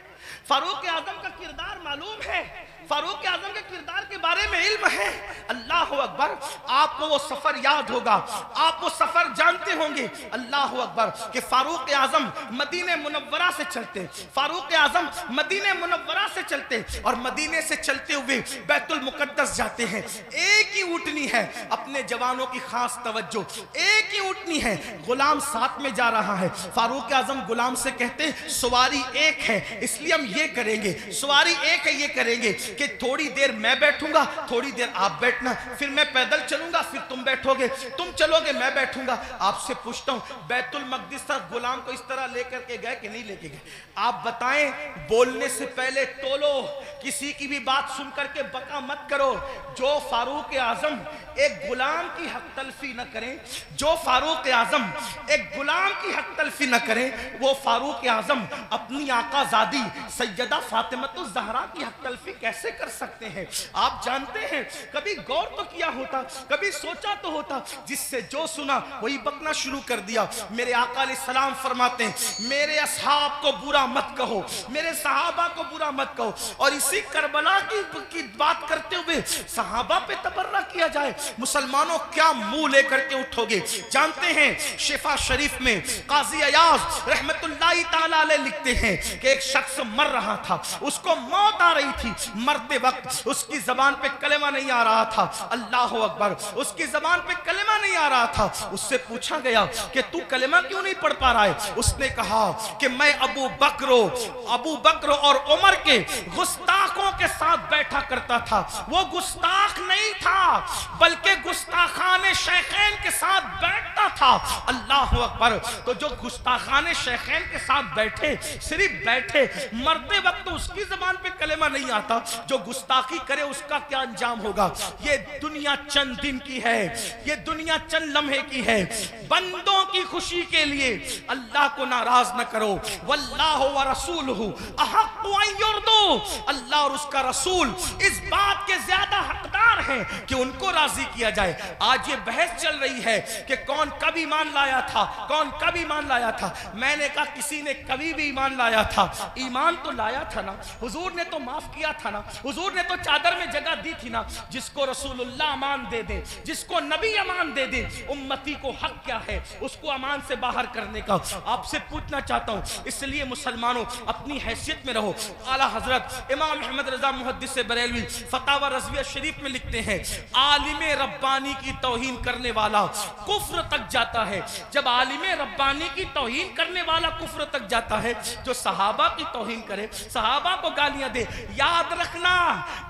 फारूक आजम का किरदार मालूम है? फारूक आजम के किरदार के बारे में इल्म है? अल्लाह अकबर, आपको वो सफर याद होगा, आप वो सफर जानते होंगे। अल्लाह अकबर कि फारूक आजम मदीने मुनव्वरा से चलते, फारूक आजम मदीने मुनव्वरा से चलते और मदीने से चलते हुए बैतुल मुकद्दस जाते हैं। एक ही ऊँटनी है, अपने जवानों की खास तवज्जो, एक ही ऊँटनी है, गुलाम साथ में जा रहा है। फारूक आजम गुलाम से कहते, सवारी एक है इसलिए हम ये करेंगे, सवारी एक है ये करेंगे कि थोड़ी देर मैं बैठूंगा, थोड़ी देर आप बैठना, फिर मैं पैदल चलूंगा, फिर तुम बैठोगे, तुम चलोगे, मैं बैठूंगा। आपसे पूछता हूं, बैतुल मक़दिस तक गुलाम को इस तरह लेकर के गए कि नहीं लेके गए? आप बताएं, बोलने से पहले तोलो, किसी की भी बात सुन करके बका मत करो। जो फारूक आजम एक गुलाम की हक तलफी न करें, जो फारूक आजम एक गुलाम की हक तलफी न करें, वो फारूक आजम अपनी आकाजादी सैयदा फातिमतुज़ ज़हरा की हक तलफी कैसे कर सकते हैं? आप जानते हैं, कभी गौर तो किया होता, कभी सोचा तो होता, जिससे जो सुना वही बकना शुरू कर दिया। मेरे आका अलैहिस्सलाम फरमाते हैं, मेरे असहाब को बुरा मत कहो, मेरे सहाबा को बुरा मत कहो। और इसी करबला की बात करते हुए सहाबा पे तबर्रा किया जाए, मुसलमानों क्या मुंह लेकर के उठोगे? जानते हैं शिफा शरीफ में काजी अयाज रहमतुल्लाहि ताला अलैह लिखते हैं कि एक शख्स मर रहा था, उसको मौत आ रही थी, मरते वक्त उसकी जबान पे कलेमा नहीं आ रहा था, अल्लाह अकबर, उसकी जबान पे कलेमा नहीं आ रहा था। उससे पूछा गया कि तू कलेमा क्यों नहीं पढ़ पा रहा है? उसने कहा कि मैं अबू बकर और उमर के गुस्ताखों के साथ बैठा करता था। वो गुस्ताख नहीं था, बल्कि गुस्ताखाने शेखैन के साथ बैठता था। अल्लाह अकबर। तो जो गुस्ताखाने शेखैन के साथ बैठे, सिर्फ बैठे, मरते वक्त उसकी जबान पे कलेमा नहीं आता, जो गुस्ताखी करे उसका क्या अंजाम होगा? ये दुनिया चंद दिन की है, ये दुनिया चंद लम्हे की है। बंदों की खुशी के लिए अल्लाह को नाराज न करो। वल्लाहु व रसूलुहु अहक्कु अन युर्दू, अल्लाह और उसका रसूल इस बात के ज्यादा हकदार हैं कि उनको राजी किया जाए। आज ये बहस चल रही है कि कौन कब ईमान लाया था, कौन कब ईमान लाया था। मैंने कहा किसी ने कभी भी ईमान लाया था, ईमान तो लाया था ना, हुजूर ने तो माफ किया था ना, हुजूर ने तो चादर में जगह दी थी ना। जिसको रसूलुल्लाह अमान दे दे, जिसको नबी अमान दे दे, उम्मती को हक क्या है उसको अमान से बाहर करने का? आपसे पूछना चाहता हूं, इसलिए मुसलमानों अपनी हैसियत में रहो। आला हजरत इमाम अहमद रजा मुहद्दिस बरेलवी फतावा रज़विया शरीफ में लिखते हैं, आलिम रब्बानी की तौहीन करने वाला कुफ्र तक जाता है। जब आलिम रब्बानी की तौहीन करने वाला कुफ्र तक जाता है, जो सहाबा की तौहीन करे, सहाबा को गालियां दे, याद रखना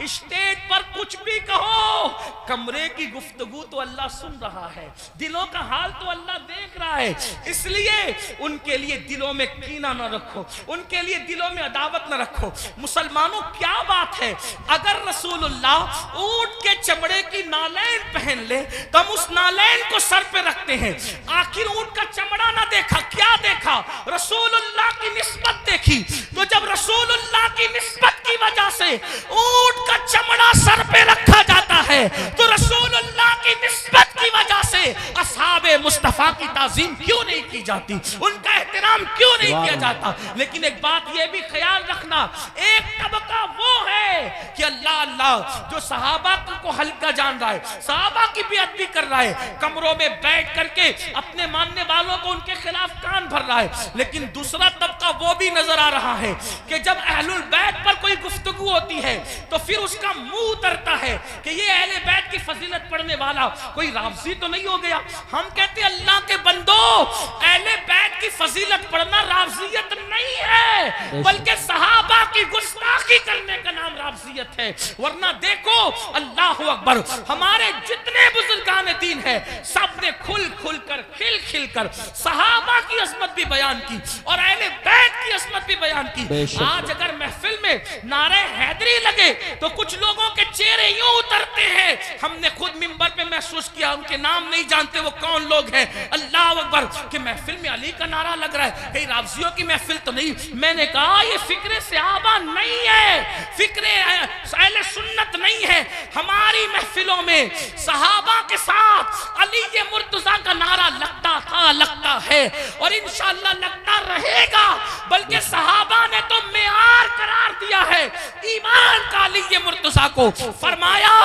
स्टेज पर कुछ भी कहो, कमरे की गुफ्तगू तो अल्लाह सुन रहा है, दिलों का हाल तो अल्लाह देख रहा है। इसलिए उनके लिए दिलों में कीना न रखो, उनके लिए दिलों में अदावत न रखो। मुसलमानों क्या बात है, अगर रसूलुल्लाह ऊंट के चमड़े की नालैन पहन ले तो हम उस नालैन को सर पे रखते हैं। आखिर ऊंट का चमड़ा ना देखा, क्या देखा? रसूलुल्लाह की निस्बत देखी। तो जब रसूलुल्लाह की निस्बत की वजह से ऊंट का चमड़ा सर पे रखा जाता है, तो रसूलुल्लाह की निस्बत की वजह से असहाबे मुस्तफा की ताज़ीम क्यों नहीं की जाती, उनका एहतराम क्यों नहीं किया जाता? लेकिन एक बात यह भी ख्याल रखना, एक तबका वो है कि अल्लाह अल्लाह जो सहाबा को हल्का जान रहा है, सहाबा की बेअदबी कर रहा है, कमरों में बैठ करके अपने मानने वालों को उनके खिलाफ कान भर रहा है। लेकिन दूसरा तबका वो भी नजर आ रहा है कि जब अहलुल बैत पर कोई गुफ्तगू होती है तो फिर उसका मुंह उतरता है कि ये अहले बैत की फजीलत पढ़ने वाला कोई राफजी तो नहीं हो गया। हम कहते हैं अल्लाह के बंदो, अहले बैत की फजीलत पढ़ना राफजियत नहीं है, बल्कि सहाबा की गुस्ताखी करने का नाम राफजियत है। वरना देखो, अल्लाह अकबर, हमारे जितने बुजुर्गान दीन है सब ने खुल खुल कर, खिल खिल कर सहाबा की अजमत भी बयान की और अहले बैत की अजमत भी बयान की। आज अगर महफिल में नारे हैदरी लगे तो कुछ लोगों के चेहरे यूं उतरते हैं, हमने खुद मिंबर पे महसूस किया, उनके नाम नहीं जानते वो कौन लोग हैं। अल्लाह अकबर, कि महफिल में अली का नारा लग रहा है, कहीं राफजियों की महफिल तो नहीं। मैंने कहा ये फिक्रे सहाबा नहीं है, फिक्रे अहले सुन्नत नहीं है। हमारी महफिलों में सहाबा के साथ अली ये मुर्तजा का नारा लगता था, लगता है और इंशाअल्लाह लगता रहेगा। बल्कि सहाबा ने तो मेयार करार दिया है ईमान का अली ये मुर्तजा को। फरमाया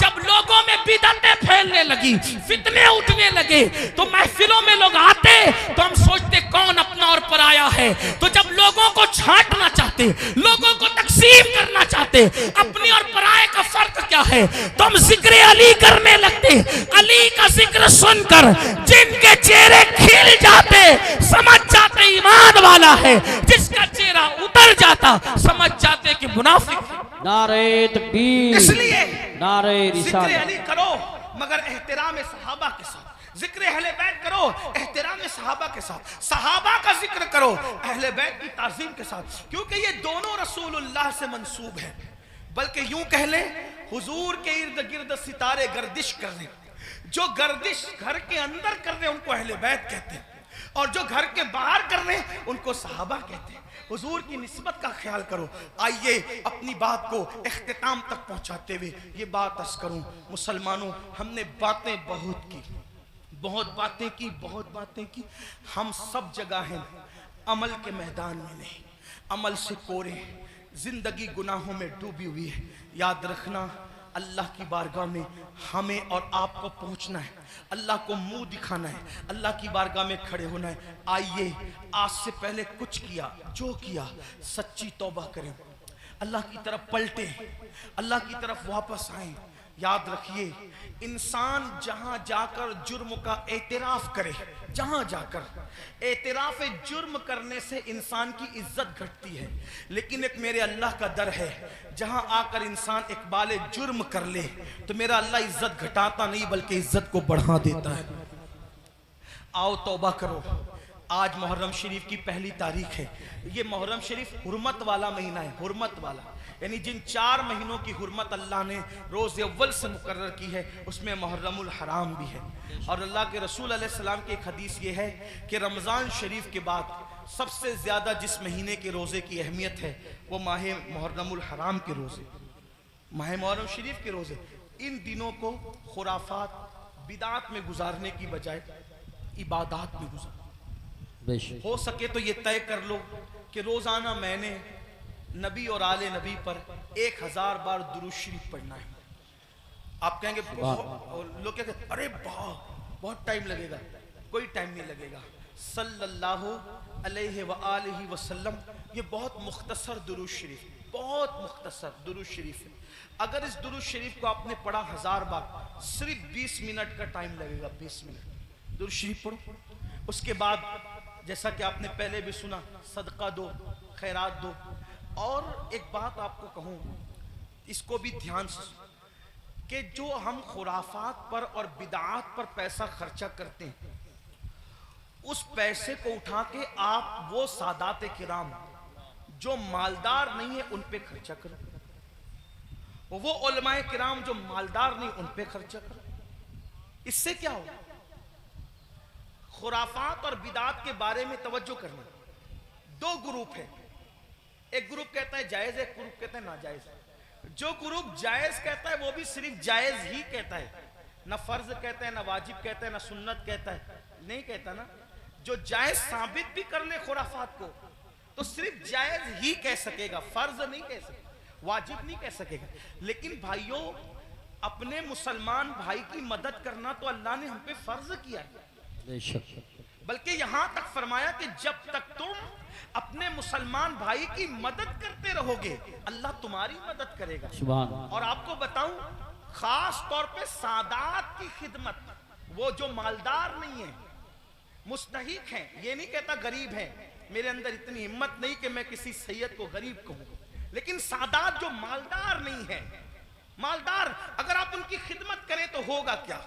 जब लोगों में बिदअतें फैलने लगी, फितने उठने लगे, तो महफिलों में लोग आते तो हम सोचते कौन अपना और पराया है। तो जब लोगों को छांटना चाहते, लोगों को तकसीम करना चाहते, अपनी और पराये का फर्क क्या है, तो हम जिक्र अली करने लगते। अली का जिक्र सुनकर जिनके चेहरे खिल जाते, समझ जाते ईमान वाला है, जिसका चेहरा उतर जाता समझ जाते कि मुनाफिक। नारे तकबीर, इसलिए नारे जिक्र रिसालत। अली करो मगर एहतराम सहाबा के साथ, जिक्र अहले बैत करो एहतराम सहाबा के साथ, सहाबा का जिक्र करो अहले बैत की ताज़ीम के साथ, क्योंकि ये दोनों रसूलुल्लाह से मंसूब है। बल्कि यूं कह लें हुजूर के इर्द गिर्द सितारे गर्दिश कर रहे हैं। जो गर्दिश घर के अंदर कर रहे हैं उनको अहले बैत कहते हैं, और जो घर के बाहर कर रहे हैं उनको सहाबा कहते हैं। हुजूर की निस्बत का ख्याल करो। आइए अपनी बात को इख्तिताम तक पहुंचाते हुए ये बात अर्ज करूं, मुसलमानों, हमने बातें बहुत की, बहुत बातें की। हम सब जगह हैं, अमल के मैदान में नहीं, अमल से कोरे, जिंदगी गुनाहों में डूबी हुई है। याद रखना, अल्लाह की बारगाह में हमें और आपको पहुंचना है, अल्लाह को मुंह दिखाना है, अल्लाह की बारगाह में खड़े होना है। आइए आज से पहले कुछ किया, जो किया सच्ची तौबा करें, अल्लाह की तरफ पलटे, अल्लाह की तरफ वापस आए। याद रखिए, इंसान जहां जाकर जुर्म का एतराफ करे, जहां जाकर एतराफ जुर्म करने से इंसान की इज्जत घटती है, लेकिन एक मेरे अल्लाह का दर है, जहां आकर इंसान इकबाल जुर्म कर ले तो मेरा अल्लाह इज्जत घटाता नहीं बल्कि इज्जत को बढ़ा देता है। आओ तौबा करो। आज मुहर्रम शरीफ की पहली तारीख है। ये मुहर्रम शरीफ हुर्मत वाला महीना है, हुर्मत वाला, यानी जिन 4 महीनों की हुर्मत अल्लाह ने रोज़ अव्वल से मुकर्रर की है उसमें मुहर्रमुल हराम भी है। और अल्लाह के रसूल अलैहि सलाम की एक हदीस ये है कि रमज़ान शरीफ के बाद सबसे ज़्यादा जिस महीने के रोज़े की अहमियत है वो माह मुहर्रमुल हराम के रोज़े, माह मुहर्रम शरीफ के रोज़े। इन दिनों को खुराफात बिदात में गुजारने की बजाय इबादत में गुजार। हो सके तो ये तय कर लो कि रोजाना मैंने नबी और आले नबी पर 1000 बार दुरूद शरीफ पढ़ना है। आप कहेंगे लोग क्या कहते, अरे बहुत टाइम लगेगा। कोई टाइम नहीं लगेगा। सल्लल्लाहु अलैहि व आलिहि वसल्लम, ये बहुत मुख्तसर दुरूद शरीफ, बहुत मुख्तसर दुरूद शरीफ है। अगर इस दुरूद शरीफ को आपने पढ़ा 1000 बार, सिर्फ 20 मिनट का टाइम लगेगा। 20 मिनट दुरूद शरीफ पढ़ो। उसके बाद जैसा कि आपने पहले भी सुना, सदका दो, खैरात दो। और एक बात आपको कहूँ, इसको भी ध्यान से, कि जो हम खुराफात पर और बिदात पर पैसा खर्चा करते हैं, उस पैसे को उठा के आप वो सादात किराम जो मालदार नहीं है उन पे खर्चा करो, वो उलमाए किराम जो मालदार नहीं उन पे खर्चा करो। इससे क्या होगा? खुराफात और बिदात के बारे में तवज्जो करना। 2 ग्रुप है, एक ग्रुप कहता है जायज, एक ग्रुप कहता है नाजायज। जो ग्रुप जायज कहता है वो भी सिर्फ जायज ही कहता है, ना फर्ज कहता है, ना वाजिब कहता है, ना सुन्नत कहता है, नहीं कहता ना। जो जायज साबित भी कर ले खुराफात को तो सिर्फ जायज ही कह सकेगा, फर्ज नहीं कह सकेगा, वाजिब नहीं कह सकेगा। लेकिन भाइयों, अपने मुसलमान भाई की मदद करना तो अल्लाह ने हम पे फर्ज किया है। बल्कि यहां तक फरमाया कि जब तक तुम अपने मुसलमान भाई की मदद करते रहोगे अल्लाह तुम्हारी मदद करेगा। और आपको बताऊं, खास तौर पे सादात की खिदमत, वो जो मालदार नहीं है, मुस्तहिक हैं, ये नहीं कहता गरीब है, मेरे अंदर इतनी हिम्मत नहीं कि मैं किसी सैयद को गरीब कहूं, लेकिन सादात जो मालदार नहीं है, मालदार अगर आप उनकी खिदमत करें तो होगा क्या?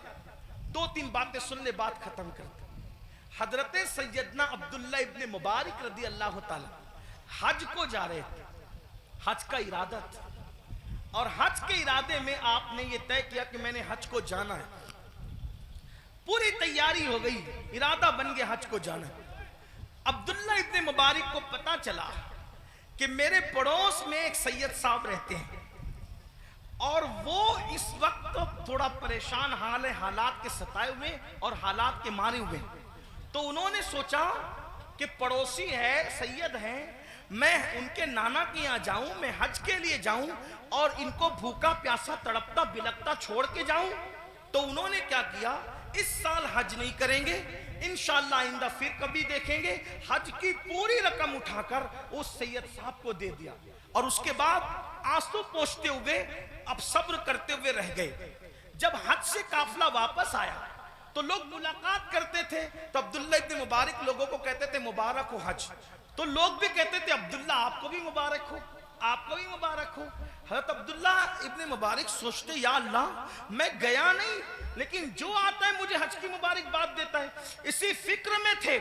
2-3 बातें सुन ले, बात खत्म करते। हजरत सैयदना अब्दुल्ला इब्ने मुबारक रदी अल्लाह ताला हज को जा रहे थे, हज का इरादा था, और हज के इरादे में आपने ये तय किया कि मैंने हज को जाना है। पूरी तैयारी हो गई, इरादा बन गया हज को जाना। अब्दुल्ला इब्ने मुबारक को पता चला कि मेरे पड़ोस में एक सैयद साहब रहते हैं और वो इस वक्त थोड़ा परेशान हाल है, हालात के सताए हुए और हालात के मारे हुए। तो उन्होंने सोचा कि पड़ोसी है, सैयद हैं, मैं उनके नाना के यहाँ जाऊं, मैं हज के लिए जाऊं और इनको भूखा प्यासा तड़पता बिलकता छोड़ के जाऊं। तो उन्होंने क्या किया, इस साल हज नहीं करेंगे, इंशाअल्लाह आइंदा फिर कभी देखेंगे। हज की पूरी रकम उठाकर उस सैयद साहब को दे दिया और उसके बाद आंसू पोंछते हुए, अब सब्र करते हुए रह गए। जब हज से काफिला वापस आया तो लोग मुलाकात करते थे, तो अब्दुल्ला इब्ने मुबारक लोगों को कहते थे मुबारक हो हज। तो लोग भी कहते थे अब्दुल्ला आपको भी मुबारक हो, आपको भी मुबारक हो। हज़रत अब्दुल्ला इब्ने मुबारक सोचते, या अल्लाह मैं गया नहीं, लेकिन जो आता है मुझे हज की मुबारकबाद देता है। इसी फिक्र में थे,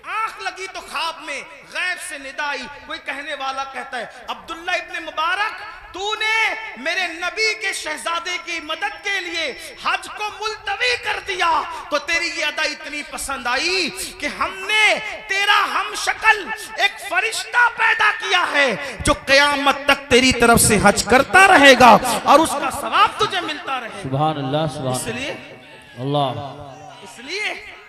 आंख लगी तो ख्वाब में गैब से निदा आई। कोई कहने वाला कहता है, अब्दुल्ला इब्ने मुबारक, तूने मेरे नबी के शहजादे की मदद के लिए हज को मुलतवी कर दिया तो तेरी ये अदा इतनी पसंद आई कि हमने तेरा हम शक्ल एक फरिश्ता पैदा किया है जो क़यामत तक तेरी तरफ से हज करता रहेगा और उसका सवाब तुझे मिलता रहेगा। सुभान अल्लाह, सुभान इसलिए अल्लाह,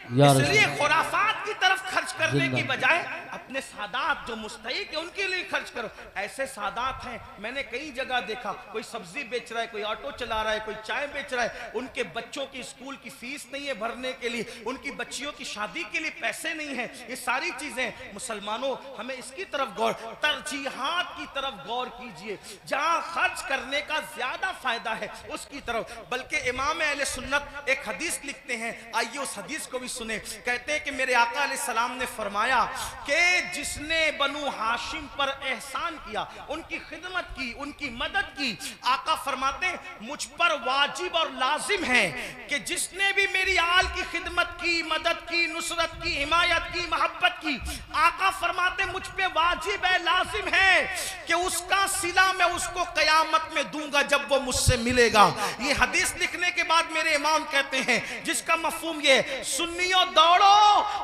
इसलिए खुराफात की तरफ खर्च करने की बजाय अपने सादात जो मुस्तहिक है उनके लिए खर्च करो। ऐसे सादात हैं, मैंने कई जगह देखा, कोई सब्जी बेच रहा है, कोई ऑटो चला रहा है, कोई चाय बेच रहा है, उनके बच्चों की स्कूल की फीस नहीं है भरने के लिए, उनकी बच्चियों की शादी के लिए पैसे नहीं है। ये सारी चीजें मुसलमानों, हमें इसकी तरफ गौर, तरजीहात की तरफ गौर कीजिए, जहां खर्च करने का ज्यादा फायदा है उसकी तरफ। बल्कि इमाम अहले सुन्नत एक हदीस लिखते हैं, आइए उस हदीस को भी सुने। कहते हैं कि मेरे आका अलैहिस्सलाम ने फरमाया कि जिसने बनु हाशिम पर एहसान किया, उनकी खिदमत की, उनकी मदद की, आका फरमाते हैं मुझ पर वाजिब और लाजिम है कि जिसने भी मेरी आल की खिदमत की, मदद की, नुसरत की, हिमायत की, मोहब्बत की, आका फरमाते मुझ पे वाजिब है, लाजिम है कि उसका सिला मैं उसको कयामत में दूंगा जब वो मुझसे मिलेगा। ये हदीस लिखने के बाद मेरे इमाम कहते हैं जिसका मफहूम ये, सुन्नियों दौड़ो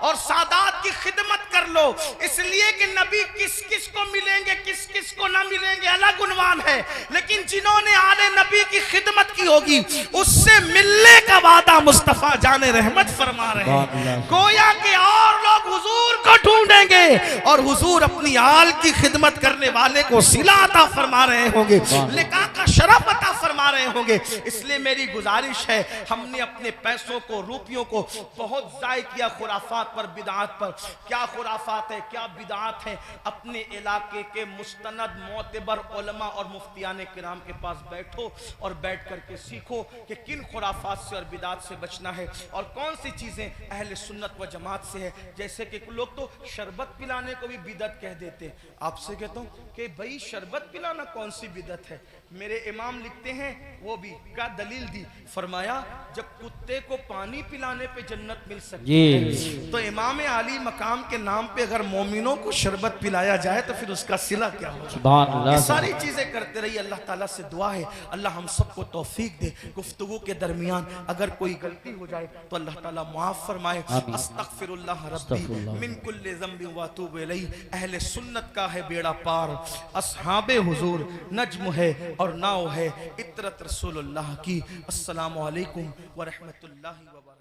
और सादात की खिदमत कर लो, इसलिए कि नबी किस किस को मिलेंगे, किस किस को ना मिलेंगे अलग उन्वान है, लेकिन जिन्होंने आले नबी की खिदमत की होगी उससे मिलने का वादा मुस्तफा जाने रहमत फरमा रहे हैं। गोया के और लोग हुजूर को ढूंढेंगे और हुजूर अपनी आल की खिदमत करने वाले को सिला अता फरमा रहे होंगे, लिका का शरफ अता फरमा रहे होंगे। इसलिए मेरी गुजारिश है, हमने अपने पैसों को, रुपयों को बहुत जाय किया खुराफात पर, बिदात पर। क्या खुराफात है, क्या बिदात है, अपने इलाके के मुस्तनद मोतबर उलमा और मुफ्तियान किराम के पास बैठो और बैठ करके सीखो कि किन खुराफात से और बिदात से बचना है और कौन सी चीजें अहले सुन्नत व जमात से है। जैसे कि लोग तो शरबत पिलाने को भी बिदत कह देते हैं। आपसे कहता हूँ कि भाई शरबत पिलाना कौन सी बिदत है? मेरे इमाम लिखते हैं, वो भी क्या दलील दी, फरमाया जब कुत्ते को पानी पिलाने पे जन्नत मिल सकती है तो इमाम आली मकाम के नाम पे अगर मोमिनों को शरबत पिलाया जाए तो फिर उसका सिला क्या होगा। ये सारी चीजें करते रहिए। अल्लाह ताला से दुआ है अल्लाह हम सबको तौफीक दे। गुफ्तगू के दरमियान अगर कोई गलती हो जाए तो अल्लाह ताला माफ फरमाए। अस्तगफिरुल्लाह रब्बी मिन कुल्लि ज़ंबि व अतूबु इलैहि। अहले सुन्नत का है बेड़ा पार, अस्हाबे हुजूर नज्म है और नाव है इतरत रसूलुल्लाह की। अस्सलामु अलैकुम व रहमतुल्लाहि व बरकातहू।